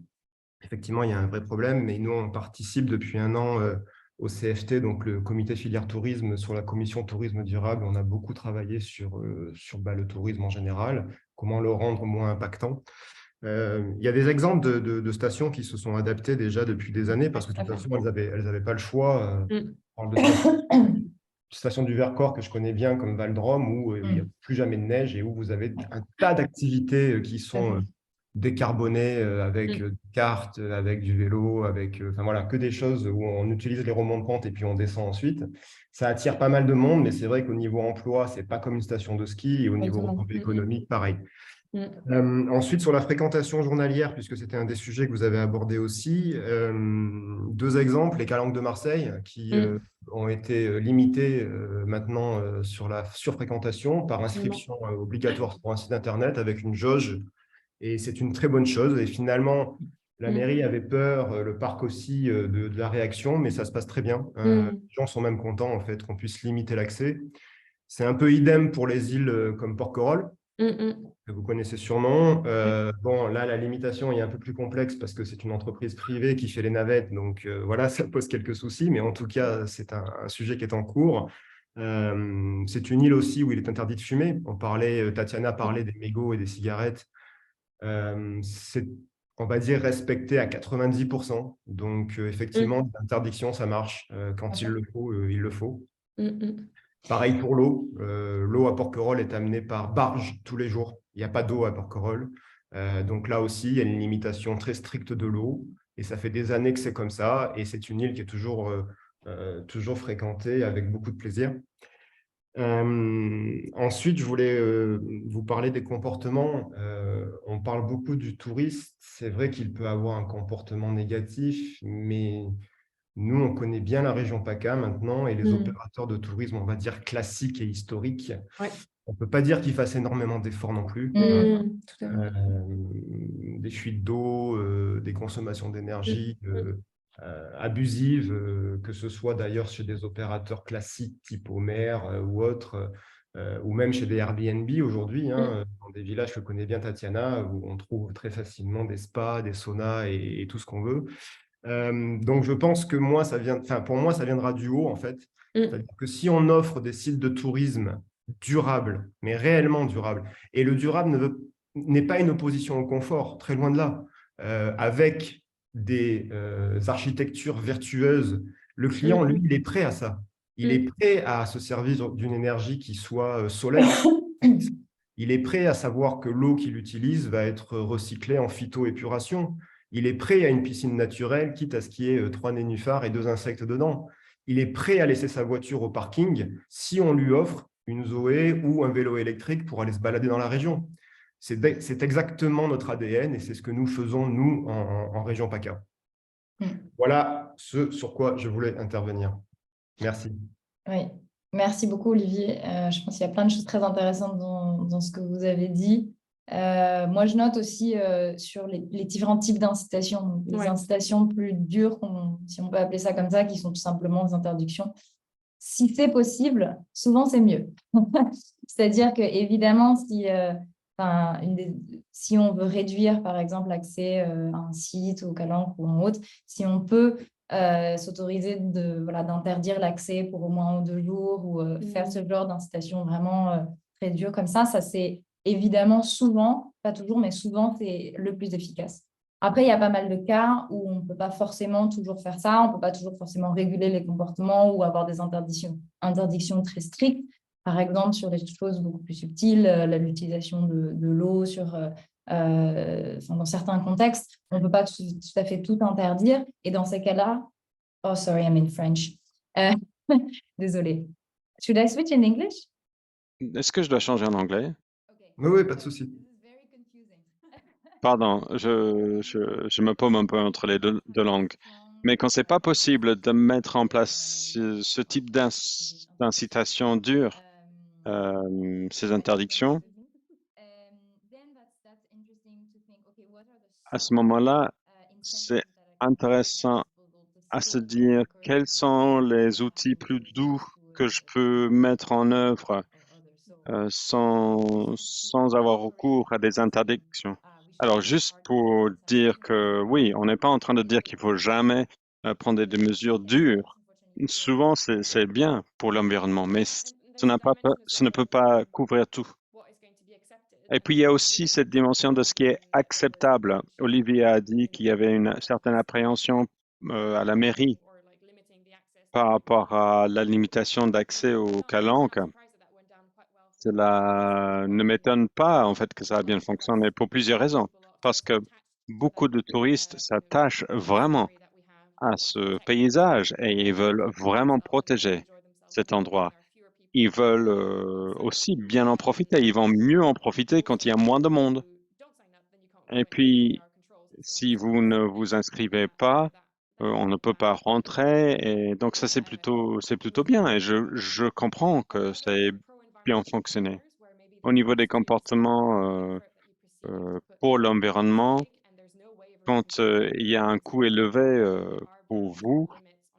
Effectivement, il y a un vrai problème, mais nous, on participe depuis un an au CFT, donc le comité filière tourisme, sur la commission tourisme durable. On a beaucoup travaillé sur le tourisme en général, comment le rendre moins impactant. Il y a des exemples de stations qui se sont adaptées déjà depuis des années parce que de toute façon, elles avaient pas le choix. On parle de stations du Vercors que je connais bien comme Val d'Rome où il n'y a plus jamais de neige et où vous avez un tas d'activités qui sont décarbonées avec des cartes, avec du vélo, avec enfin voilà, que des choses où on utilise les remonts de pente et puis on descend ensuite. Ça attire pas mal de monde, mais c'est vrai qu'au niveau emploi, c'est pas comme une station de ski et au niveau retombée économique, pareil. Ensuite, sur la fréquentation journalière, puisque c'était un des sujets que vous avez abordé aussi, deux exemples, les calanques de Marseille, qui ont été limités maintenant sur la surfréquentation par inscription obligatoire sur un site Internet avec une jauge. Et c'est une très bonne chose. Et finalement, la mairie avait peur, le parc aussi, de la réaction, mais ça se passe très bien. Les gens sont même contents en fait, qu'on puisse limiter l'accès. C'est un peu idem pour les îles comme Porquerolles, que vous connaissez sûrement. Bon, là, la limitation est un peu plus complexe parce que c'est une entreprise privée qui fait les navettes. Donc, voilà, ça pose quelques soucis. Mais en tout cas, c'est un sujet qui est en cours. C'est une île aussi où il est interdit de fumer. Tatiana parlait des mégots et des cigarettes. C'est, on va dire, respecté à 90%. Donc, effectivement, l'interdiction, ça marche. Quand il le faut, il le faut. Pareil pour l'eau. L'eau à Porquerolles est amenée par barge tous les jours. Il n'y a pas d'eau à Porquerolles. Donc là aussi, il y a une limitation très stricte de l'eau. Et ça fait des années que c'est comme ça. Et c'est une île qui est toujours fréquentée avec beaucoup de plaisir. Ensuite, je voulais vous parler des comportements. On parle beaucoup du touriste. C'est vrai qu'il peut avoir un comportement négatif, mais Nous, on connaît bien la région PACA maintenant et les Mm. opérateurs de tourisme, on va dire classiques et historiques. Ouais. On ne peut pas dire qu'ils fassent énormément d'efforts non plus. Tout à fait. Des fuites d'eau, des consommations d'énergie abusives, que ce soit d'ailleurs chez des opérateurs classiques type Omer ou autres, ou même chez des Airbnb aujourd'hui, dans des villages que connaît bien Tatiana, où on trouve très facilement des spas, des saunas et tout ce qu'on veut. Donc, je pense que pour moi, ça viendra du haut, en fait. C'est-à-dire que si on offre des sites de tourisme durables, mais réellement durables, et le durable n'est pas une opposition au confort, très loin de là, avec des architectures vertueuses, le client, lui, il est prêt à ça. Il est prêt à se servir d'une énergie qui soit solaire. Il est prêt à savoir que l'eau qu'il utilise va être recyclée en phytoépuration. Il est prêt à une piscine naturelle, quitte à ce qu'il y ait 3 nénuphars et 2 insectes dedans. Il est prêt à laisser sa voiture au parking si on lui offre une Zoé ou un vélo électrique pour aller se balader dans la région. C'est exactement notre ADN et c'est ce que nous faisons, nous, en région PACA. Voilà ce sur quoi je voulais intervenir. Merci. Oui, merci beaucoup, Olivier. Je pense qu'il y a plein de choses très intéressantes dans ce que vous avez dit. Moi, je note aussi sur les différents types d'incitations, les incitations plus dures, si on peut appeler ça comme ça, qui sont tout simplement des interdictions. Si c'est possible, souvent c'est mieux. C'est-à-dire que évidemment, si on veut réduire, par exemple, l'accès à un site, au Calanque ou en autre, si on peut s'autoriser d'interdire l'accès pour au moins 1 ou 2 jours ou faire ce genre d'incitation vraiment très dure comme ça c'est évidemment souvent, pas toujours, mais souvent, c'est le plus efficace. Après, il y a pas mal de cas où on ne peut pas forcément toujours faire ça, on ne peut pas toujours forcément réguler les comportements ou avoir des interdictions très strictes. Par exemple, sur des choses beaucoup plus subtiles, l'utilisation de l'eau dans certains contextes, on ne peut pas tout à fait tout interdire. Et dans ces cas-là, oh, sorry, I'm in French. Désolée. Should I switch in English? Est-ce que je dois changer en anglais? Oui, pas de souci. Pardon, je me paume un peu entre les deux langues. Mais quand c'est pas possible de mettre en place ce type d'incitation dure, ces interdictions, à ce moment-là, c'est intéressant à se dire quels sont les outils plus doux que je peux mettre en œuvre sans avoir recours à des interdictions. Alors, juste pour dire que oui, on n'est pas en train de dire qu'il faut jamais prendre des mesures dures. Souvent, c'est bien pour l'environnement, mais ce ne peut pas couvrir tout. Et puis, il y a aussi cette dimension de ce qui est acceptable. Olivier a dit qu'il y avait une certaine appréhension à la mairie par rapport à la limitation d'accès au Calanque. Cela ne m'étonne pas, en fait, que ça a bien fonctionné pour plusieurs raisons. Parce que beaucoup de touristes s'attachent vraiment à ce paysage et ils veulent vraiment protéger cet endroit. Ils veulent aussi bien en profiter. Ils vont mieux en profiter quand il y a moins de monde. Et puis, si vous ne vous inscrivez pas, on ne peut pas rentrer. Et donc, ça, c'est plutôt bien. Et je comprends que ça ait bien fonctionné. Au niveau des comportements pour l'environnement, quand il y a un coût élevé pour vous,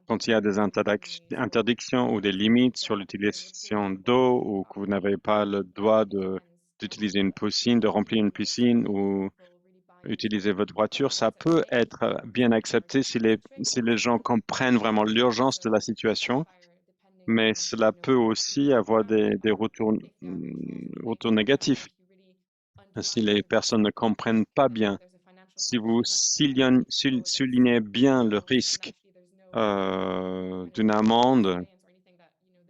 quand il y a des interdictions ou des limites sur l'utilisation d'eau ou que vous n'avez pas le droit d'utiliser une piscine, de remplir une piscine ou utiliser votre voiture, ça peut être bien accepté si les gens comprennent vraiment l'urgence de la situation, mais cela peut aussi avoir des retours négatifs. Si les personnes ne comprennent pas bien, si vous soulignez bien le risque d'une amende,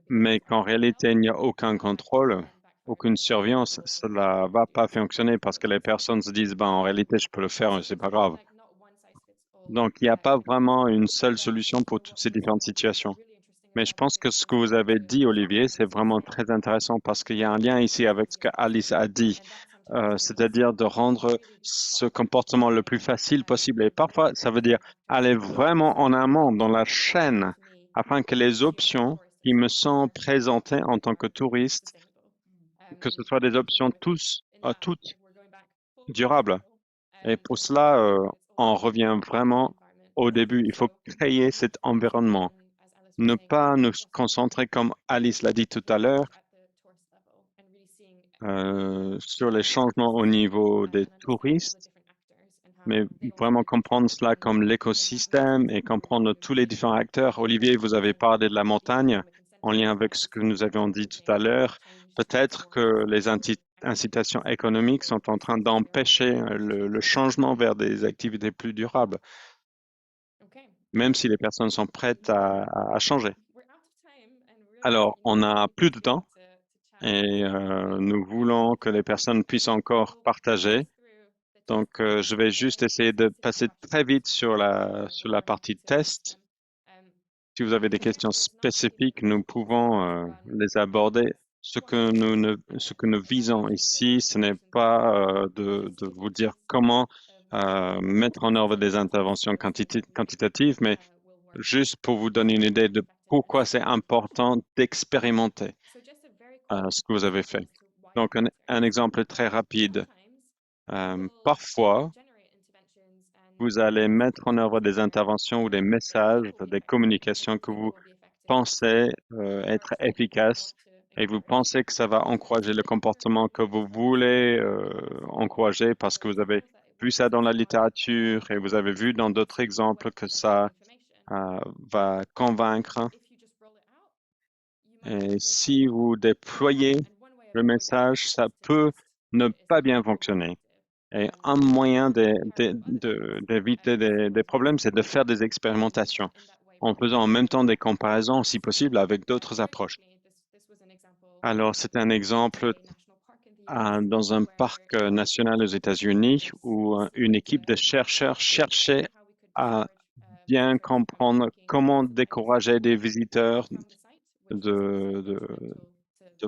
mais qu'en réalité il n'y a aucun contrôle, aucune surveillance, cela va pas fonctionner parce que les personnes se disent, ben, en réalité, je peux le faire, c'est pas grave. Donc, il n'y a pas vraiment une seule solution pour toutes ces différentes situations. Mais je pense que ce que vous avez dit, Olivier, c'est vraiment très intéressant parce qu'il y a un lien ici avec ce qu'Alice a dit. c'est-à-dire de rendre ce comportement le plus facile possible. Et parfois, ça veut dire aller vraiment en amont dans la chaîne afin que les options qui me sont présentées en tant que touriste, que ce soit des options toutes durables. Et pour cela, on revient vraiment au début. Il faut créer cet environnement. Ne pas nous concentrer, comme Alice l'a dit tout à l'heure, sur les changements au niveau des touristes, mais vraiment comprendre cela comme l'écosystème et comprendre tous les différents acteurs. Olivier, vous avez parlé de la montagne en lien avec ce que nous avions dit tout à l'heure. Peut-être que les incitations économiques sont en train d'empêcher le changement vers des activités plus durables, même si les personnes sont prêtes à changer. Alors, on n'a plus de temps et nous voulons que les personnes puissent encore partager. Donc, je vais juste essayer de passer très vite sur la partie test. Si vous avez des questions spécifiques, nous pouvons les aborder. Ce que nous visons ici, ce n'est pas de vous dire comment mettre en œuvre des interventions quantitatives, mais juste pour vous donner une idée de pourquoi c'est important d'expérimenter ce que vous avez fait. Donc, un exemple très rapide. Parfois, vous allez mettre en œuvre des interventions ou des messages, des communications que vous pensez être efficaces et vous pensez que ça va encourager le comportement que vous voulez encourager parce que vous avez vu ça dans la littérature et vous avez vu dans d'autres exemples que ça va convaincre. Et si vous déployez le message, ça peut ne pas bien fonctionner. Et un moyen d'éviter des problèmes, c'est de faire des expérimentations en faisant en même temps des comparaisons, si possible, avec d'autres approches. Alors, c'est un exemple dans un parc national aux États-Unis où une équipe de chercheurs cherchait à bien comprendre comment décourager des visiteurs de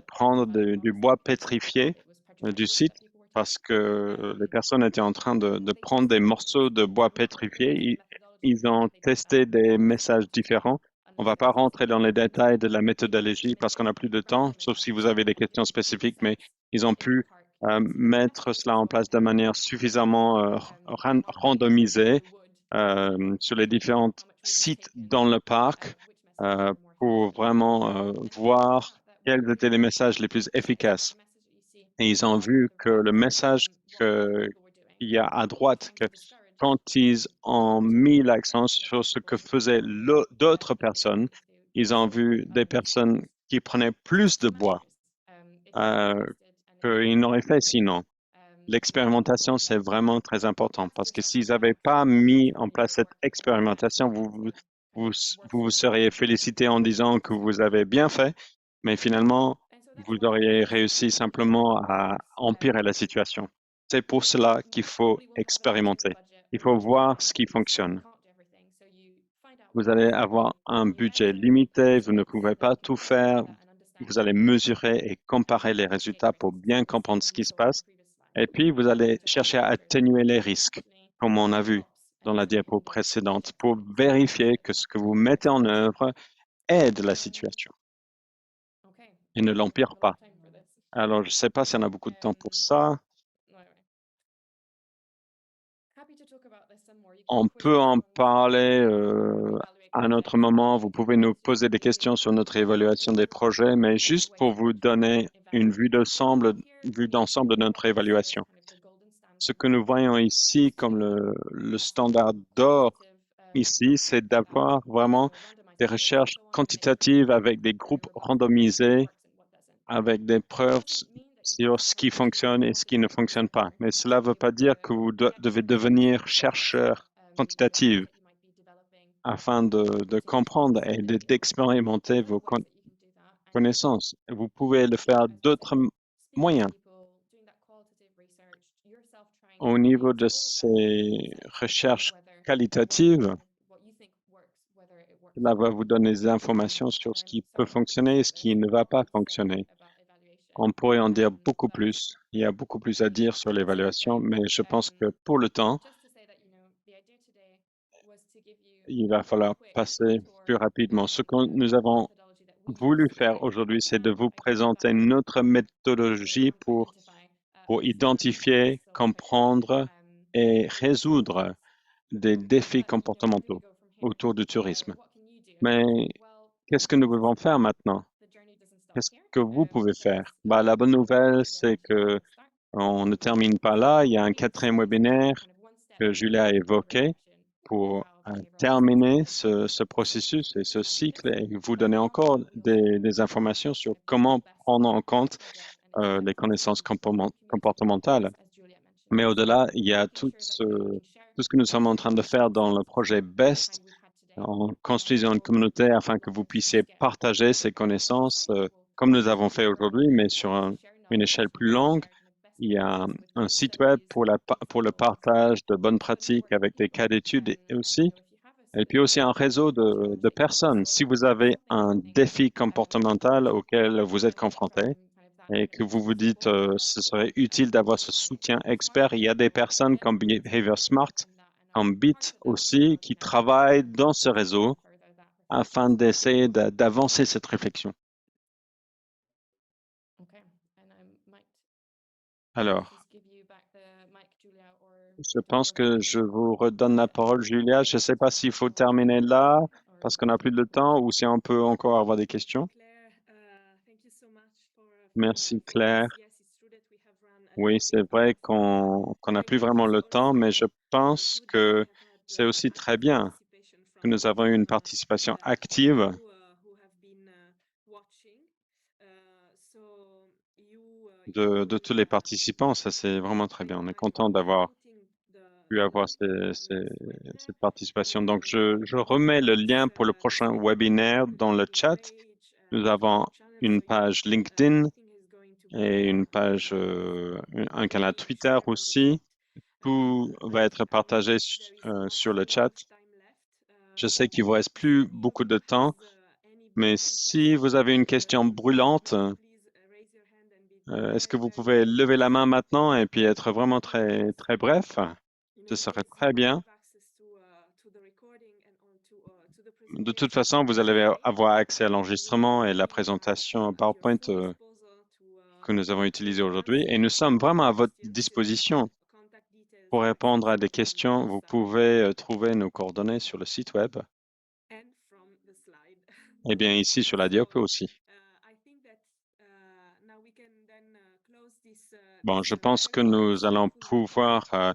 prendre du bois pétrifié du site parce que les personnes étaient en train de prendre des morceaux de bois pétrifié. Ils ont testé des messages différents. On ne va pas rentrer dans les détails de la méthodologie parce qu'on n'a plus de temps, sauf si vous avez des questions spécifiques, mais ils ont pu mettre cela en place de manière suffisamment randomisée sur les différents sites dans le parc pour vraiment voir quels étaient les messages les plus efficaces. Et ils ont vu que le message qu'il y a à droite, que quand ils ont mis l'accent sur ce que faisaient d'autres personnes, ils ont vu des personnes qui prenaient plus de bois qu'ils n'auraient fait sinon. L'expérimentation, c'est vraiment très important parce que s'ils n'avaient pas mis en place cette expérimentation, vous seriez félicité en disant que vous avez bien fait, mais finalement, vous auriez réussi simplement à empirer la situation. C'est pour cela qu'il faut expérimenter. Il faut voir ce qui fonctionne. Vous allez avoir un budget limité, vous ne pouvez pas tout faire. Vous allez mesurer et comparer les résultats pour bien comprendre ce qui se passe. Et puis, vous allez chercher à atténuer les risques, comme on a vu dans la diapo précédente, pour vérifier que ce que vous mettez en œuvre aide la situation et ne l'empire pas. Alors, je ne sais pas si on a beaucoup de temps pour ça. On peut en parler à un autre moment. Vous pouvez nous poser des questions sur notre évaluation des projets, mais juste pour vous donner une vue d'ensemble de notre évaluation. Ce que nous voyons ici comme le standard d'or ici, c'est d'avoir vraiment des recherches quantitatives avec des groupes randomisés, avec des preuves sur ce qui fonctionne et ce qui ne fonctionne pas. Mais cela ne veut pas dire que vous devez devenir chercheur quantitatif afin de comprendre et d'expérimenter vos connaissances. Vous pouvez le faire d'autres moyens. Au niveau de ces recherches qualitatives, cela va vous donner des informations sur ce qui peut fonctionner et ce qui ne va pas fonctionner. On pourrait en dire beaucoup plus. Il y a beaucoup plus à dire sur l'évaluation, mais je pense que pour le temps, il va falloir passer plus rapidement. Ce que nous avons voulu faire aujourd'hui, c'est de vous présenter notre méthodologie pour identifier, comprendre et résoudre des défis comportementaux autour du tourisme. Mais qu'est-ce que nous pouvons faire maintenant? Qu'est-ce que vous pouvez faire? La bonne nouvelle, c'est que on ne termine pas là. Il y a un 4e webinaire que Julia a évoqué pour terminer ce processus et ce cycle et vous donner encore des informations sur comment prendre en compte les connaissances comportementales. Mais au-delà, il y a tout ce que nous sommes en train de faire dans le projet BEST, en construisant une communauté afin que vous puissiez partager ces connaissances comme nous avons fait aujourd'hui, mais sur une échelle plus longue. Il y a un site web pour le partage de bonnes pratiques avec des cas d'études aussi. Et puis aussi un réseau de personnes. Si vous avez un défi comportemental auquel vous êtes confronté et que vous vous dites ce serait utile d'avoir ce soutien expert, il y a des personnes comme Behavior Smart, comme BIT aussi, qui travaillent dans ce réseau afin d'essayer d'avancer cette réflexion. Alors, je pense que je vous redonne la parole, Julia. Je ne sais pas s'il faut terminer là parce qu'on n'a plus de temps ou si on peut encore avoir des questions. Merci, Claire. Oui, c'est vrai qu'on n'a plus vraiment le temps, mais je pense que c'est aussi très bien que nous avons eu une participation active de tous les participants. Ça, c'est vraiment très bien. On est content d'avoir pu avoir cette participation. Donc, je remets le lien pour le prochain webinaire dans le chat. Nous avons une page LinkedIn et une page, un canal Twitter aussi. Tout va être partagé sur le chat. Je sais qu'il vous reste plus beaucoup de temps, mais si vous avez une question brûlante, est-ce que vous pouvez lever la main maintenant et puis être vraiment très, très bref? Ce serait très bien. De toute façon, vous allez avoir accès à l'enregistrement et la présentation PowerPoint que nous avons utilisée aujourd'hui. Et nous sommes vraiment à votre disposition pour répondre à des questions. Vous pouvez trouver nos coordonnées sur le site web. Et bien ici sur la diapo aussi. Bon, je pense que nous allons pouvoir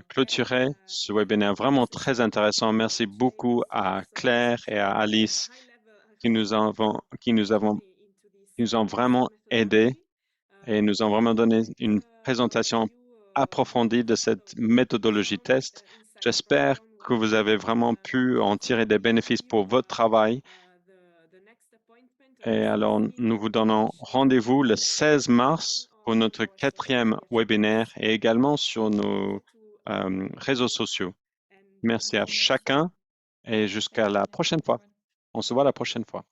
clôturer ce webinaire vraiment très intéressant. Merci beaucoup à Claire et à Alice qui nous ont vraiment aidés et nous ont vraiment donné une présentation approfondie de cette méthodologie test. J'espère que vous avez vraiment pu en tirer des bénéfices pour votre travail. Et alors, nous vous donnons rendez-vous le 16 mars pour notre 4e webinaire et également sur nos réseaux sociaux. Merci à chacun et jusqu'à la prochaine fois. On se voit la prochaine fois.